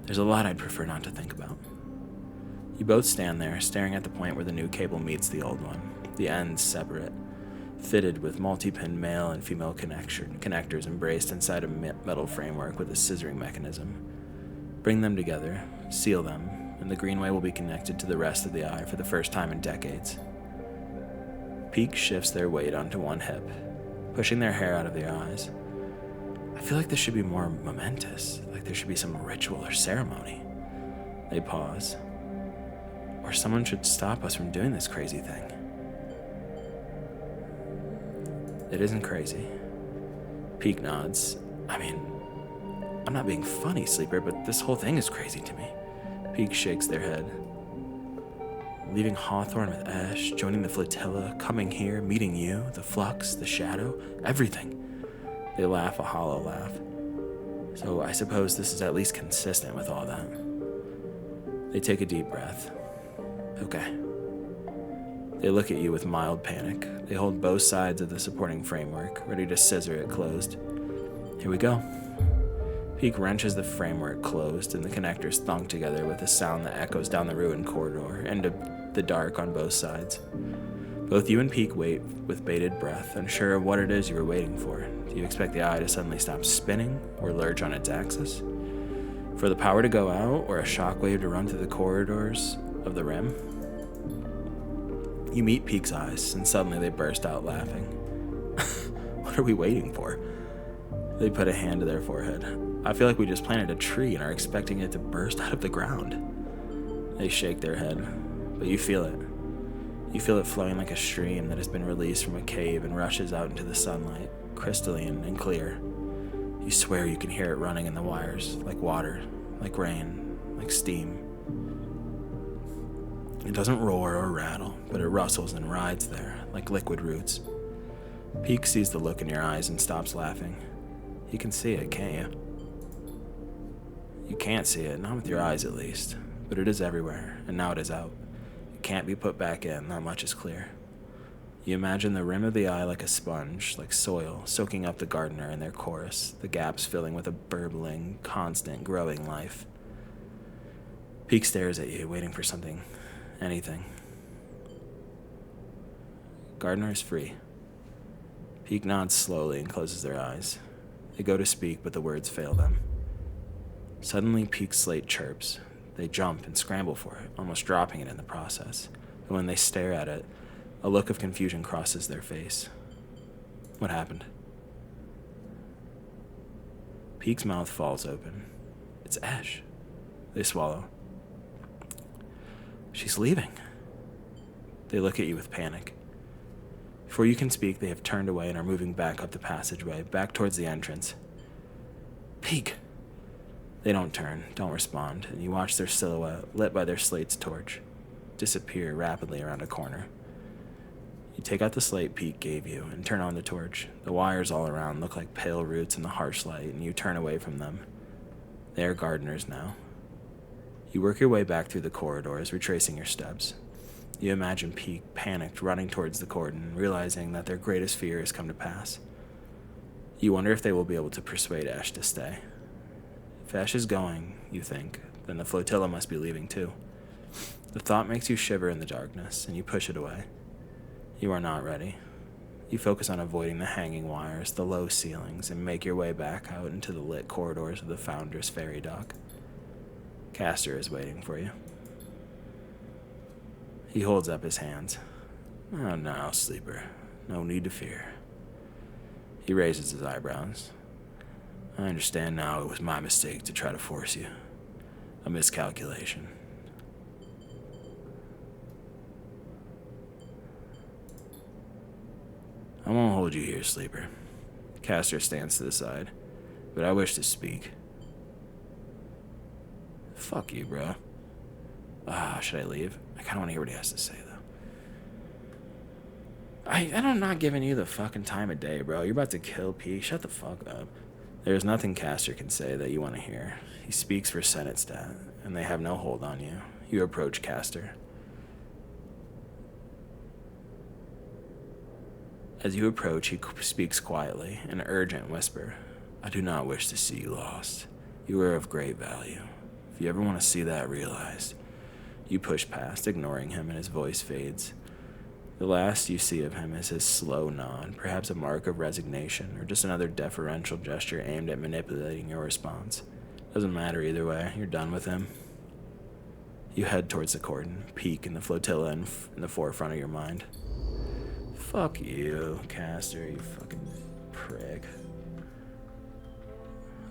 There's a lot I'd prefer not to think about. You both stand there, staring at the point where the new cable meets the old one, the ends separate, fitted with multi-pin male and female connectors embraced inside a metal framework with a scissoring mechanism. Bring them together, seal them, and the greenway will be connected to the rest of the eye for the first time in decades. Peak shifts their weight onto one hip, pushing their hair out of their eyes. I feel like this should be more momentous, like there should be some ritual or ceremony. They pause. Or someone should stop us from doing this crazy thing. It isn't crazy. Peak nods. I mean, I'm not being funny, Sleeper, but this whole thing is crazy to me. Peak shakes their head. Leaving Hawthorne with Ash, joining the flotilla, coming here, meeting you, the Flux, the Shadow, everything. They laugh a hollow laugh. So I suppose this is at least consistent with all that. They take a deep breath. Okay. They look at you with mild panic. They hold both sides of the supporting framework, ready to scissor it closed. Here we go. Peak wrenches the framework closed, and the connectors thunk together with a sound that echoes down the ruined corridor, into the dark on both sides. Both you and Peak wait with bated breath, unsure of what it is you were waiting for. Do you expect the eye to suddenly stop spinning, or lurch on its axis? For the power to go out, or a shockwave to run through the corridors of the rim? You meet Peak's eyes, and suddenly they burst out laughing. What are we waiting for? They put a hand to their forehead. I feel like we just planted a tree and are expecting it to burst out of the ground. They shake their head, but you feel it. You feel it flowing like a stream that has been released from a cave and rushes out into the sunlight, crystalline and clear. You swear you can hear it running in the wires, like water, like rain, like steam. It doesn't roar or rattle, but it rustles and rides there, like liquid roots. Peak sees the look in your eyes and stops laughing. You can see it, can't you? You can't see it, not with your eyes at least, but it is everywhere, and now it is out. It can't be put back in, that much is clear. You imagine the rim of the eye like a sponge, like soil, soaking up the gardener and their chorus, the gaps filling with a burbling, constant, growing life. Peak stares at you, waiting for something. Anything. Gardener is free. Peak nods slowly and closes their eyes. They go to speak, but the words fail them. Suddenly, Peak's slate chirps. They jump and scramble for it, almost dropping it in the process. But when they stare at it, a look of confusion crosses their face. What happened? Peek's mouth falls open. It's Ash. They swallow. She's leaving. They look at you with panic. Before you can speak, they have turned away and are moving back up the passageway, back towards the entrance. Peek! They don't turn, don't respond, and you watch their silhouette, lit by their slate's torch, disappear rapidly around a corner. You take out the slate Peek gave you and turn on the torch. The wires all around look like pale roots in the harsh light, and you turn away from them. They are gardeners now. You work your way back through the corridors, retracing your steps. You imagine Peek, panicked, running towards the cordon, realizing that their greatest fear has come to pass. You wonder if they will be able to persuade Ash to stay. If Ash is going, you think, then the flotilla must be leaving too. The thought makes you shiver in the darkness, and you push it away. You are not ready. You focus on avoiding the hanging wires, the low ceilings, and make your way back out into the lit corridors of the Founder's ferry dock. Castor is waiting for you. He holds up his hands. Oh, no, sleeper. No need to fear. He raises his eyebrows. I understand now it was my mistake to try to force you. A miscalculation. I won't hold you here, sleeper. Castor stands to the side, but I wish to speak. Fuck you, bro. Should I leave? I kind of want to hear what he has to say, though. I'm not giving you the fucking time of day, bro. You're about to kill Peek. Shut the fuck up. There's nothing Castor can say that you want to hear. He speaks for Senate stat, and they have no hold on you. You approach Castor. As you approach, he speaks quietly, in an urgent whisper. I do not wish to see you lost. You are of great value. If you ever want to see that realized, you push past, ignoring him, and his voice fades. The last you see of him is his slow nod, perhaps a mark of resignation, or just another deferential gesture aimed at manipulating your response. Doesn't matter either way, you're done with him. You head towards the cordon, Peek and the flotilla in the forefront of your mind. Fuck you, Castor, you fucking prick.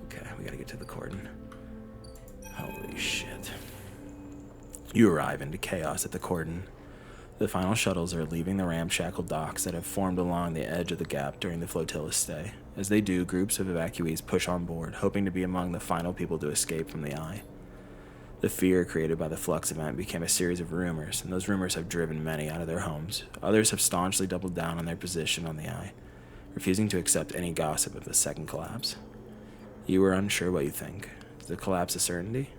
Okay, we gotta get to the cordon. Holy shit. You arrive into chaos at the cordon. The final shuttles are leaving the ramshackle docks that have formed along the edge of the gap during the flotilla's stay. As they do, groups of evacuees push on board, hoping to be among the final people to escape from the Eye. The fear created by the Flux event became a series of rumors, and those rumors have driven many out of their homes. Others have staunchly doubled down on their position on the Eye, refusing to accept any gossip of the second collapse. You are unsure what you think. Is the collapse a certainty?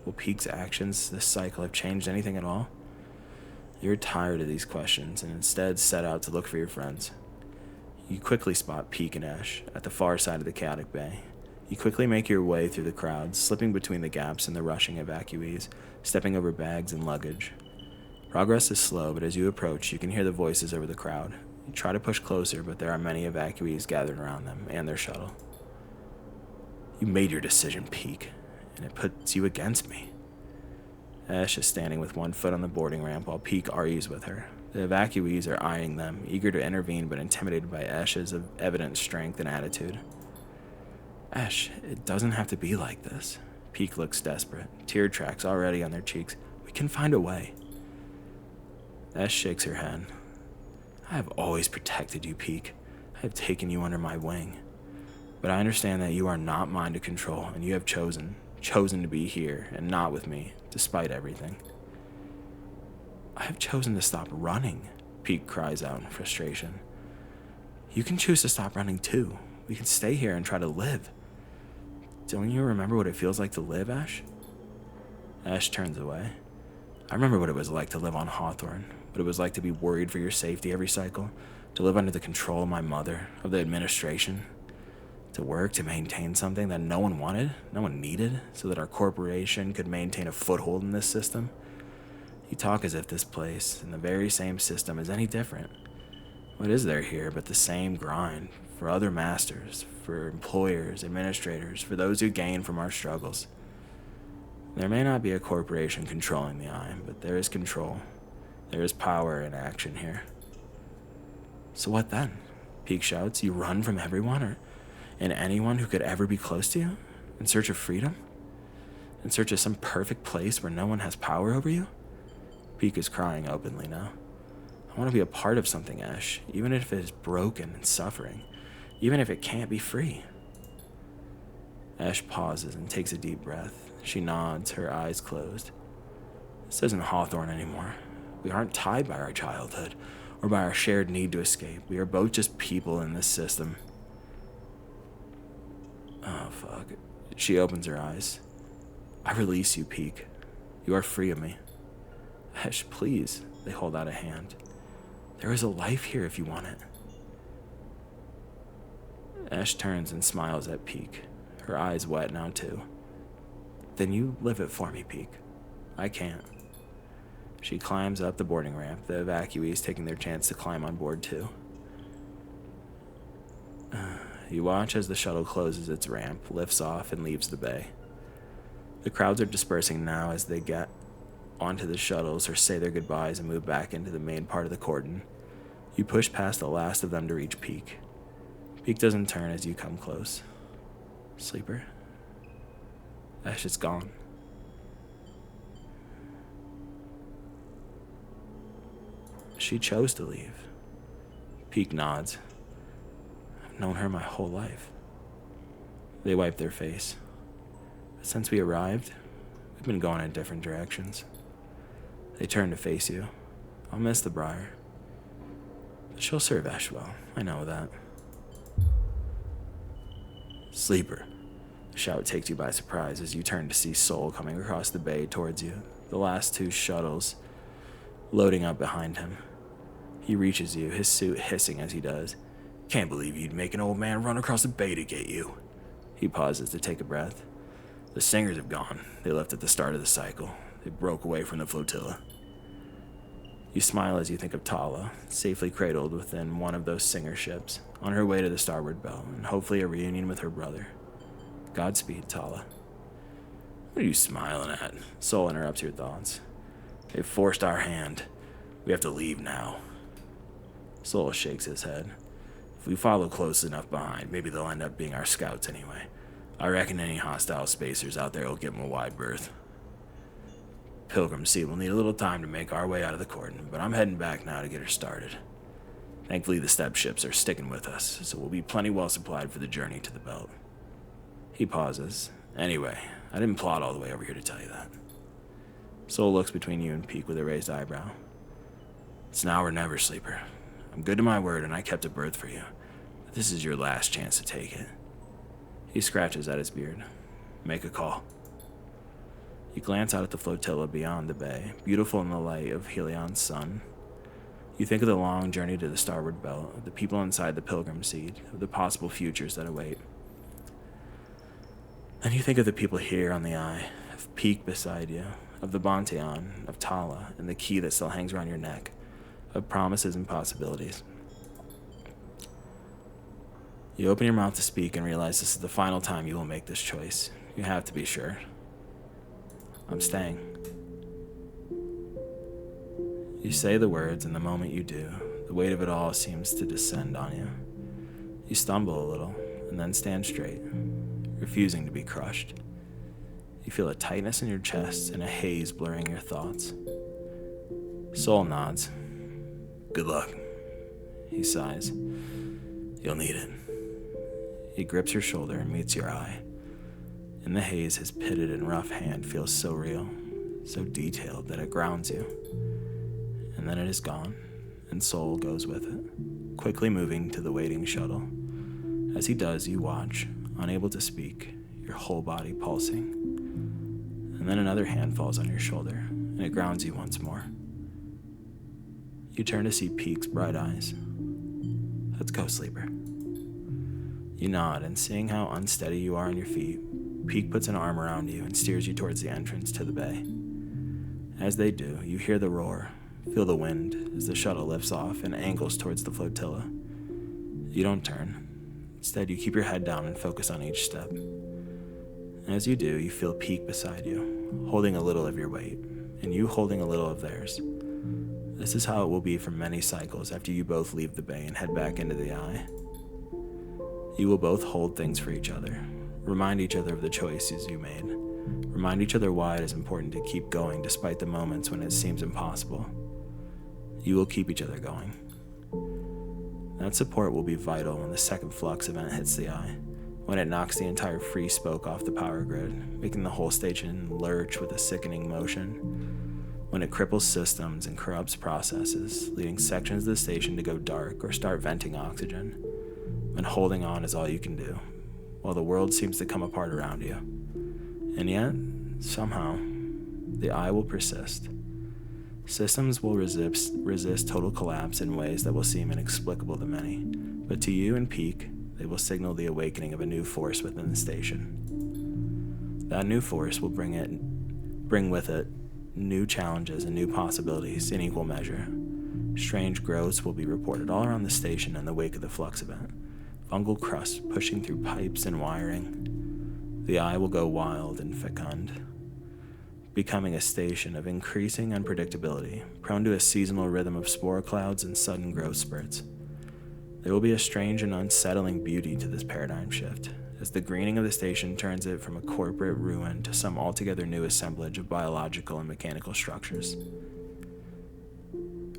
Will Peek's actions this cycle have changed anything at all? You're tired of these questions and instead set out to look for your friends. You quickly spot Peek and Ash at the far side of the chaotic bay. You quickly make your way through the crowd, slipping between the gaps and the rushing evacuees, stepping over bags and luggage. Progress is slow, but as you approach, you can hear the voices over the crowd. You try to push closer, but there are many evacuees gathered around them and their shuttle. You made your decision, Peek, and it puts you against me. Ash is standing with one foot on the boarding ramp while Peek argues with her. The evacuees are eyeing them, eager to intervene but intimidated by Ash's evident strength and attitude. Ash, it doesn't have to be like this. Peek looks desperate, tear tracks already on their cheeks. We can find a way. Ash shakes her head. I have always protected you, Peek. I have taken you under my wing. But I understand that you are not mine to control, and you have chosen to be here and not with me, despite everything. I have chosen to stop running, Peek cries out in frustration. You can choose to stop running too. We can stay here and try to live. Don't you remember what it feels like to live, Ash? Ash turns away. I remember what it was like to live on Hawthorne, what it was like to be worried for your safety every cycle, to live under the control of my mother, of the administration, to work to maintain something that no one wanted, no one needed, so that our corporation could maintain a foothold in this system. You talk as if this place, and the very same system, is any different. What is there here but the same grind for other masters, for employers, administrators, for those who gain from our struggles? There may not be a corporation controlling the Eye, but there is control. There is power in action here. So what then? Peek shouts. You run from everyone, or and anyone who could ever be close to you? In search of freedom? In search of some perfect place where no one has power over you? Peek is crying openly now. I want to be a part of something, Ash, even if it is broken and suffering, even if it can't be free. Ash pauses and takes a deep breath. She nods, her eyes closed. This isn't Hawthorne anymore. We aren't tied by our childhood or by our shared need to escape. We are both just people in this system. Oh, fuck. She opens her eyes. I release you, Peek. You are free of me. Ash, please. They hold out a hand. There is a life here if you want it. Ash turns and smiles at Peek, her eyes wet now too. Then you live it for me, Peek. I can't. She climbs up the boarding ramp, the evacuees taking their chance to climb on board too. You watch as the shuttle closes its ramp, lifts off, and leaves the bay. The crowds are dispersing now as they get onto the shuttles or say their goodbyes and move back into the main part of the cordon. You push past the last of them to reach Peek. Peek doesn't turn as you come close. Sleeper? Ash is gone. She chose to leave. Peek nods. I've known her my whole life. They wipe their face. But since we arrived, we've been going in different directions. They turn to face you. I'll miss the Briar. But she'll serve Ash well. I know that. Sleeper. The shout takes you by surprise as you turn to see Soul coming across the bay towards you, the last two shuttles loading up behind him. He reaches you, his suit hissing as he does. Can't believe you'd make an old man run across the bay to get you. He pauses to take a breath. The singers have gone. They left at the start of the cycle. They broke away from the flotilla. You smile as you think of Tala, safely cradled within one of those singer ships, on her way to the starboard belt, and hopefully a reunion with her brother. Godspeed, Tala. What are you smiling at? Soul interrupts your thoughts. They've forced our hand. We have to leave now. Soul shakes his head. If we follow close enough behind, maybe they'll end up being our scouts anyway. I reckon any hostile spacers out there will give them a wide berth. Pilgrim Seed will need a little time to make our way out of the cordon, but I'm heading back now to get her started. Thankfully, the step ships are sticking with us, so we'll be plenty well supplied for the journey to the belt. He pauses. Anyway, I didn't plot all the way over here to tell you that. Soul looks between you and Peek with a raised eyebrow. It's now or never, Sleeper. I'm good to my word, and I kept a berth for you. But this is your last chance to take it. He scratches at his beard. Make a call. You glance out at the flotilla beyond the bay, beautiful in the light of Helion's sun. You think of the long journey to the starboard belt, of the people inside the Pilgrim Seed, of the possible futures that await. Then you think of the people here on the Eye, of Peek beside you, of the Bonteon, of Tala, and the key that still hangs around your neck, of promises and possibilities. You open your mouth to speak and realize this is the final time you will make this choice. You have to be sure. I'm staying. You say the words, and the moment you do, the weight of it all seems to descend on you. You stumble a little, and then stand straight, refusing to be crushed. You feel a tightness in your chest and a haze blurring your thoughts. Soul nods. Good luck. He sighs. You'll need it. He grips your shoulder and meets your eye. In the haze, his pitted and rough hand feels so real, so detailed that it grounds you. And then it is gone, and Soul goes with it, quickly moving to the waiting shuttle. As he does, you watch, unable to speak, your whole body pulsing. And then another hand falls on your shoulder, and it grounds you once more. You turn to see Peek's bright eyes. Let's go, Sleeper. You nod, and seeing how unsteady you are on your feet, Peek puts an arm around you and steers you towards the entrance to the bay. As they do, you hear the roar, feel the wind as the shuttle lifts off and angles towards the flotilla. You don't turn. Instead, you keep your head down and focus on each step. As you do, you feel Peek beside you, holding a little of your weight, and you holding a little of theirs. This is how it will be for many cycles after you both leave the bay and head back into the Eye. You will both hold things for each other, remind each other of the choices you made, remind each other why it is important to keep going despite the moments when it seems impossible. You will keep each other going. That support will be vital when the second flux event hits the eye, when it knocks the entire free spoke off the power grid, making the whole station lurch with a sickening motion, when it cripples systems and corrupts processes, leading sections of the station to go dark or start venting oxygen, when holding on is all you can do, while the world seems to come apart around you. And yet, somehow, the eye will persist. Systems will resist total collapse in ways that will seem inexplicable to many, but to you and Peak, they will signal the awakening of a new force within the station. That new force will bring with it new challenges and new possibilities in equal measure. Strange growths will be reported all around the station in the wake of the flux event. Fungal crusts pushing through pipes and wiring. The eye will go wild and fecund, becoming a station of increasing unpredictability, prone to a seasonal rhythm of spore clouds and sudden growth spurts. There will be a strange and unsettling beauty to this paradigm shift, as the greening of the station turns it from a corporate ruin to some altogether new assemblage of biological and mechanical structures.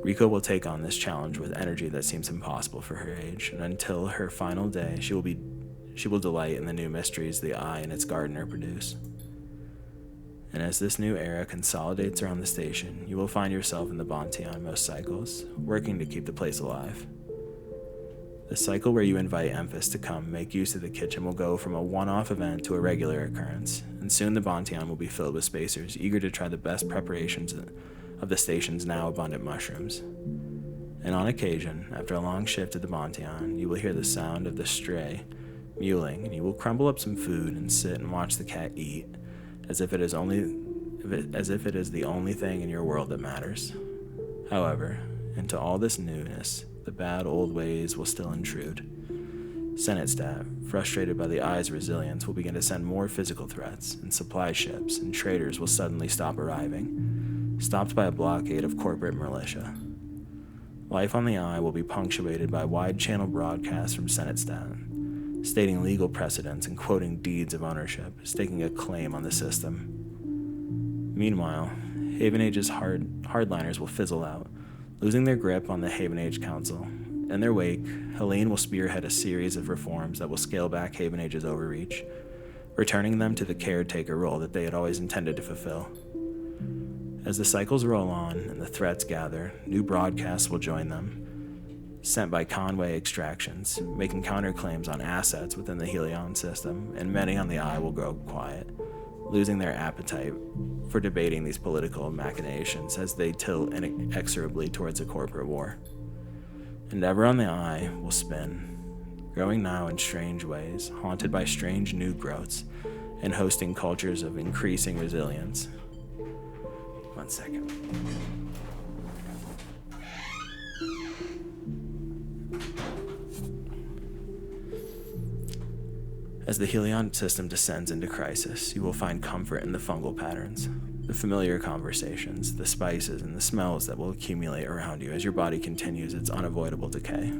Riko will take on this challenge with energy that seems impossible for her age, and until her final day, she will delight in the new mysteries the eye and its gardener produce. And as this new era consolidates around the station, you will find yourself in the Bonte on most cycles, working to keep the place alive. The cycle where you invite Emphas to come make use of the kitchen will go from a one-off event to a regular occurrence, and soon the Bonteon will be filled with spacers eager to try the best preparations of the station's now abundant mushrooms. And on occasion, after a long shift at the Bonteon, you will hear the sound of the stray mewling, and you will crumble up some food and sit and watch the cat eat, as if it is the only thing in your world that matters. However, into all this newness, the bad old ways will still intrude. Senate staff, frustrated by the eye's resilience, will begin to send more physical threats, and supply ships and traders will suddenly stop arriving, stopped by a blockade of corporate militia. Life on the eye will be punctuated by wide-channel broadcasts from Senate staff, stating legal precedents and quoting deeds of ownership, staking a claim on the system. Meanwhile, Haven Age's hardliners will fizzle out, losing their grip on the Haven Age Council. In their wake, Helene will spearhead a series of reforms that will scale back Haven Age's overreach, returning them to the caretaker role that they had always intended to fulfill. As the cycles roll on and the threats gather, new broadcasts will join them, sent by Conway Extractions, making counterclaims on assets within the Helion system, and many on the Eye will grow quiet, losing their appetite for debating these political machinations as they tilt inexorably towards a corporate war. And ever on the Eye will spin, growing now in strange ways, haunted by strange new growths, and hosting cultures of increasing resilience. 1 second. As the Helion system descends into crisis, you will find comfort in the fungal patterns, the familiar conversations, the spices, and the smells that will accumulate around you as your body continues its unavoidable decay.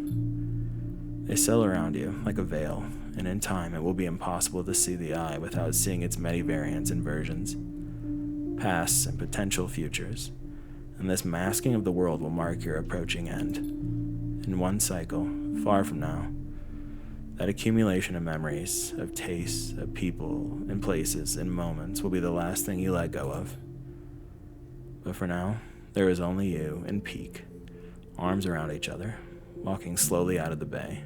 They settle around you like a veil, and in time it will be impossible to see the eye without seeing its many variants and versions, pasts and potential futures, and this masking of the world will mark your approaching end. In one cycle, far from now, that accumulation of memories, of tastes, of people, and places, and moments will be the last thing you let go of. But for now, there is only you and Peak, arms around each other, walking slowly out of the bay.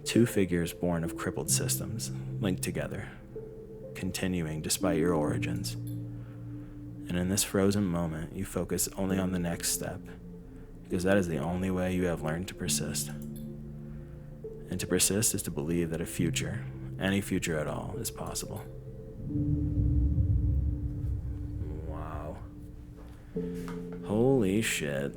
Two figures born of crippled systems, linked together, continuing despite your origins. And in this frozen moment, you focus only on the next step, because that is the only way you have learned to persist. And to persist is to believe that a future, any future at all, is possible. Wow. Holy shit.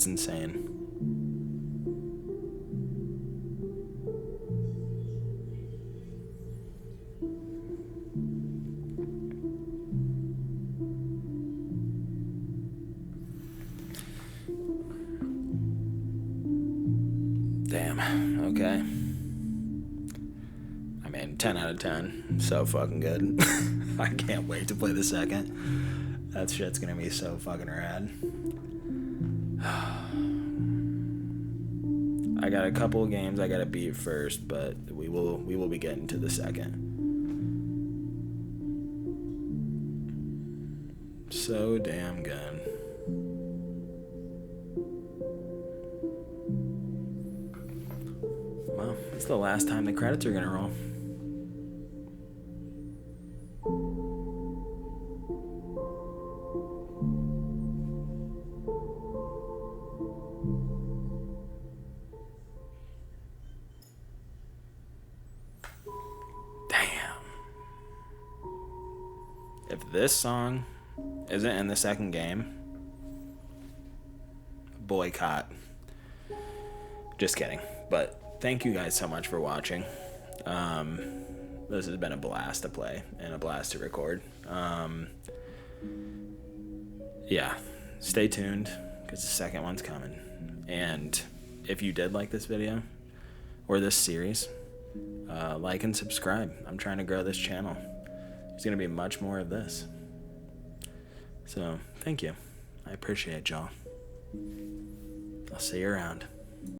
That's insane. Damn, okay. I mean, 10 out of 10. So fucking good. I can't wait to play the second. That shit's gonna be so fucking rad. I got a couple of games I gotta beat first, but we will be getting to the second. So damn good. Well, it's the last time the credits are gonna roll. Damn. If this song isn't in the second game, boycott. Just kidding. But thank you guys so much for watching. This has been a blast to play and a blast to record. Yeah, stay tuned because the second one's coming. And if you did like this video or this series, like and subscribe. I'm trying to grow this channel. There's going to be much more of this. So, thank you. I appreciate y'all. I'll see you around.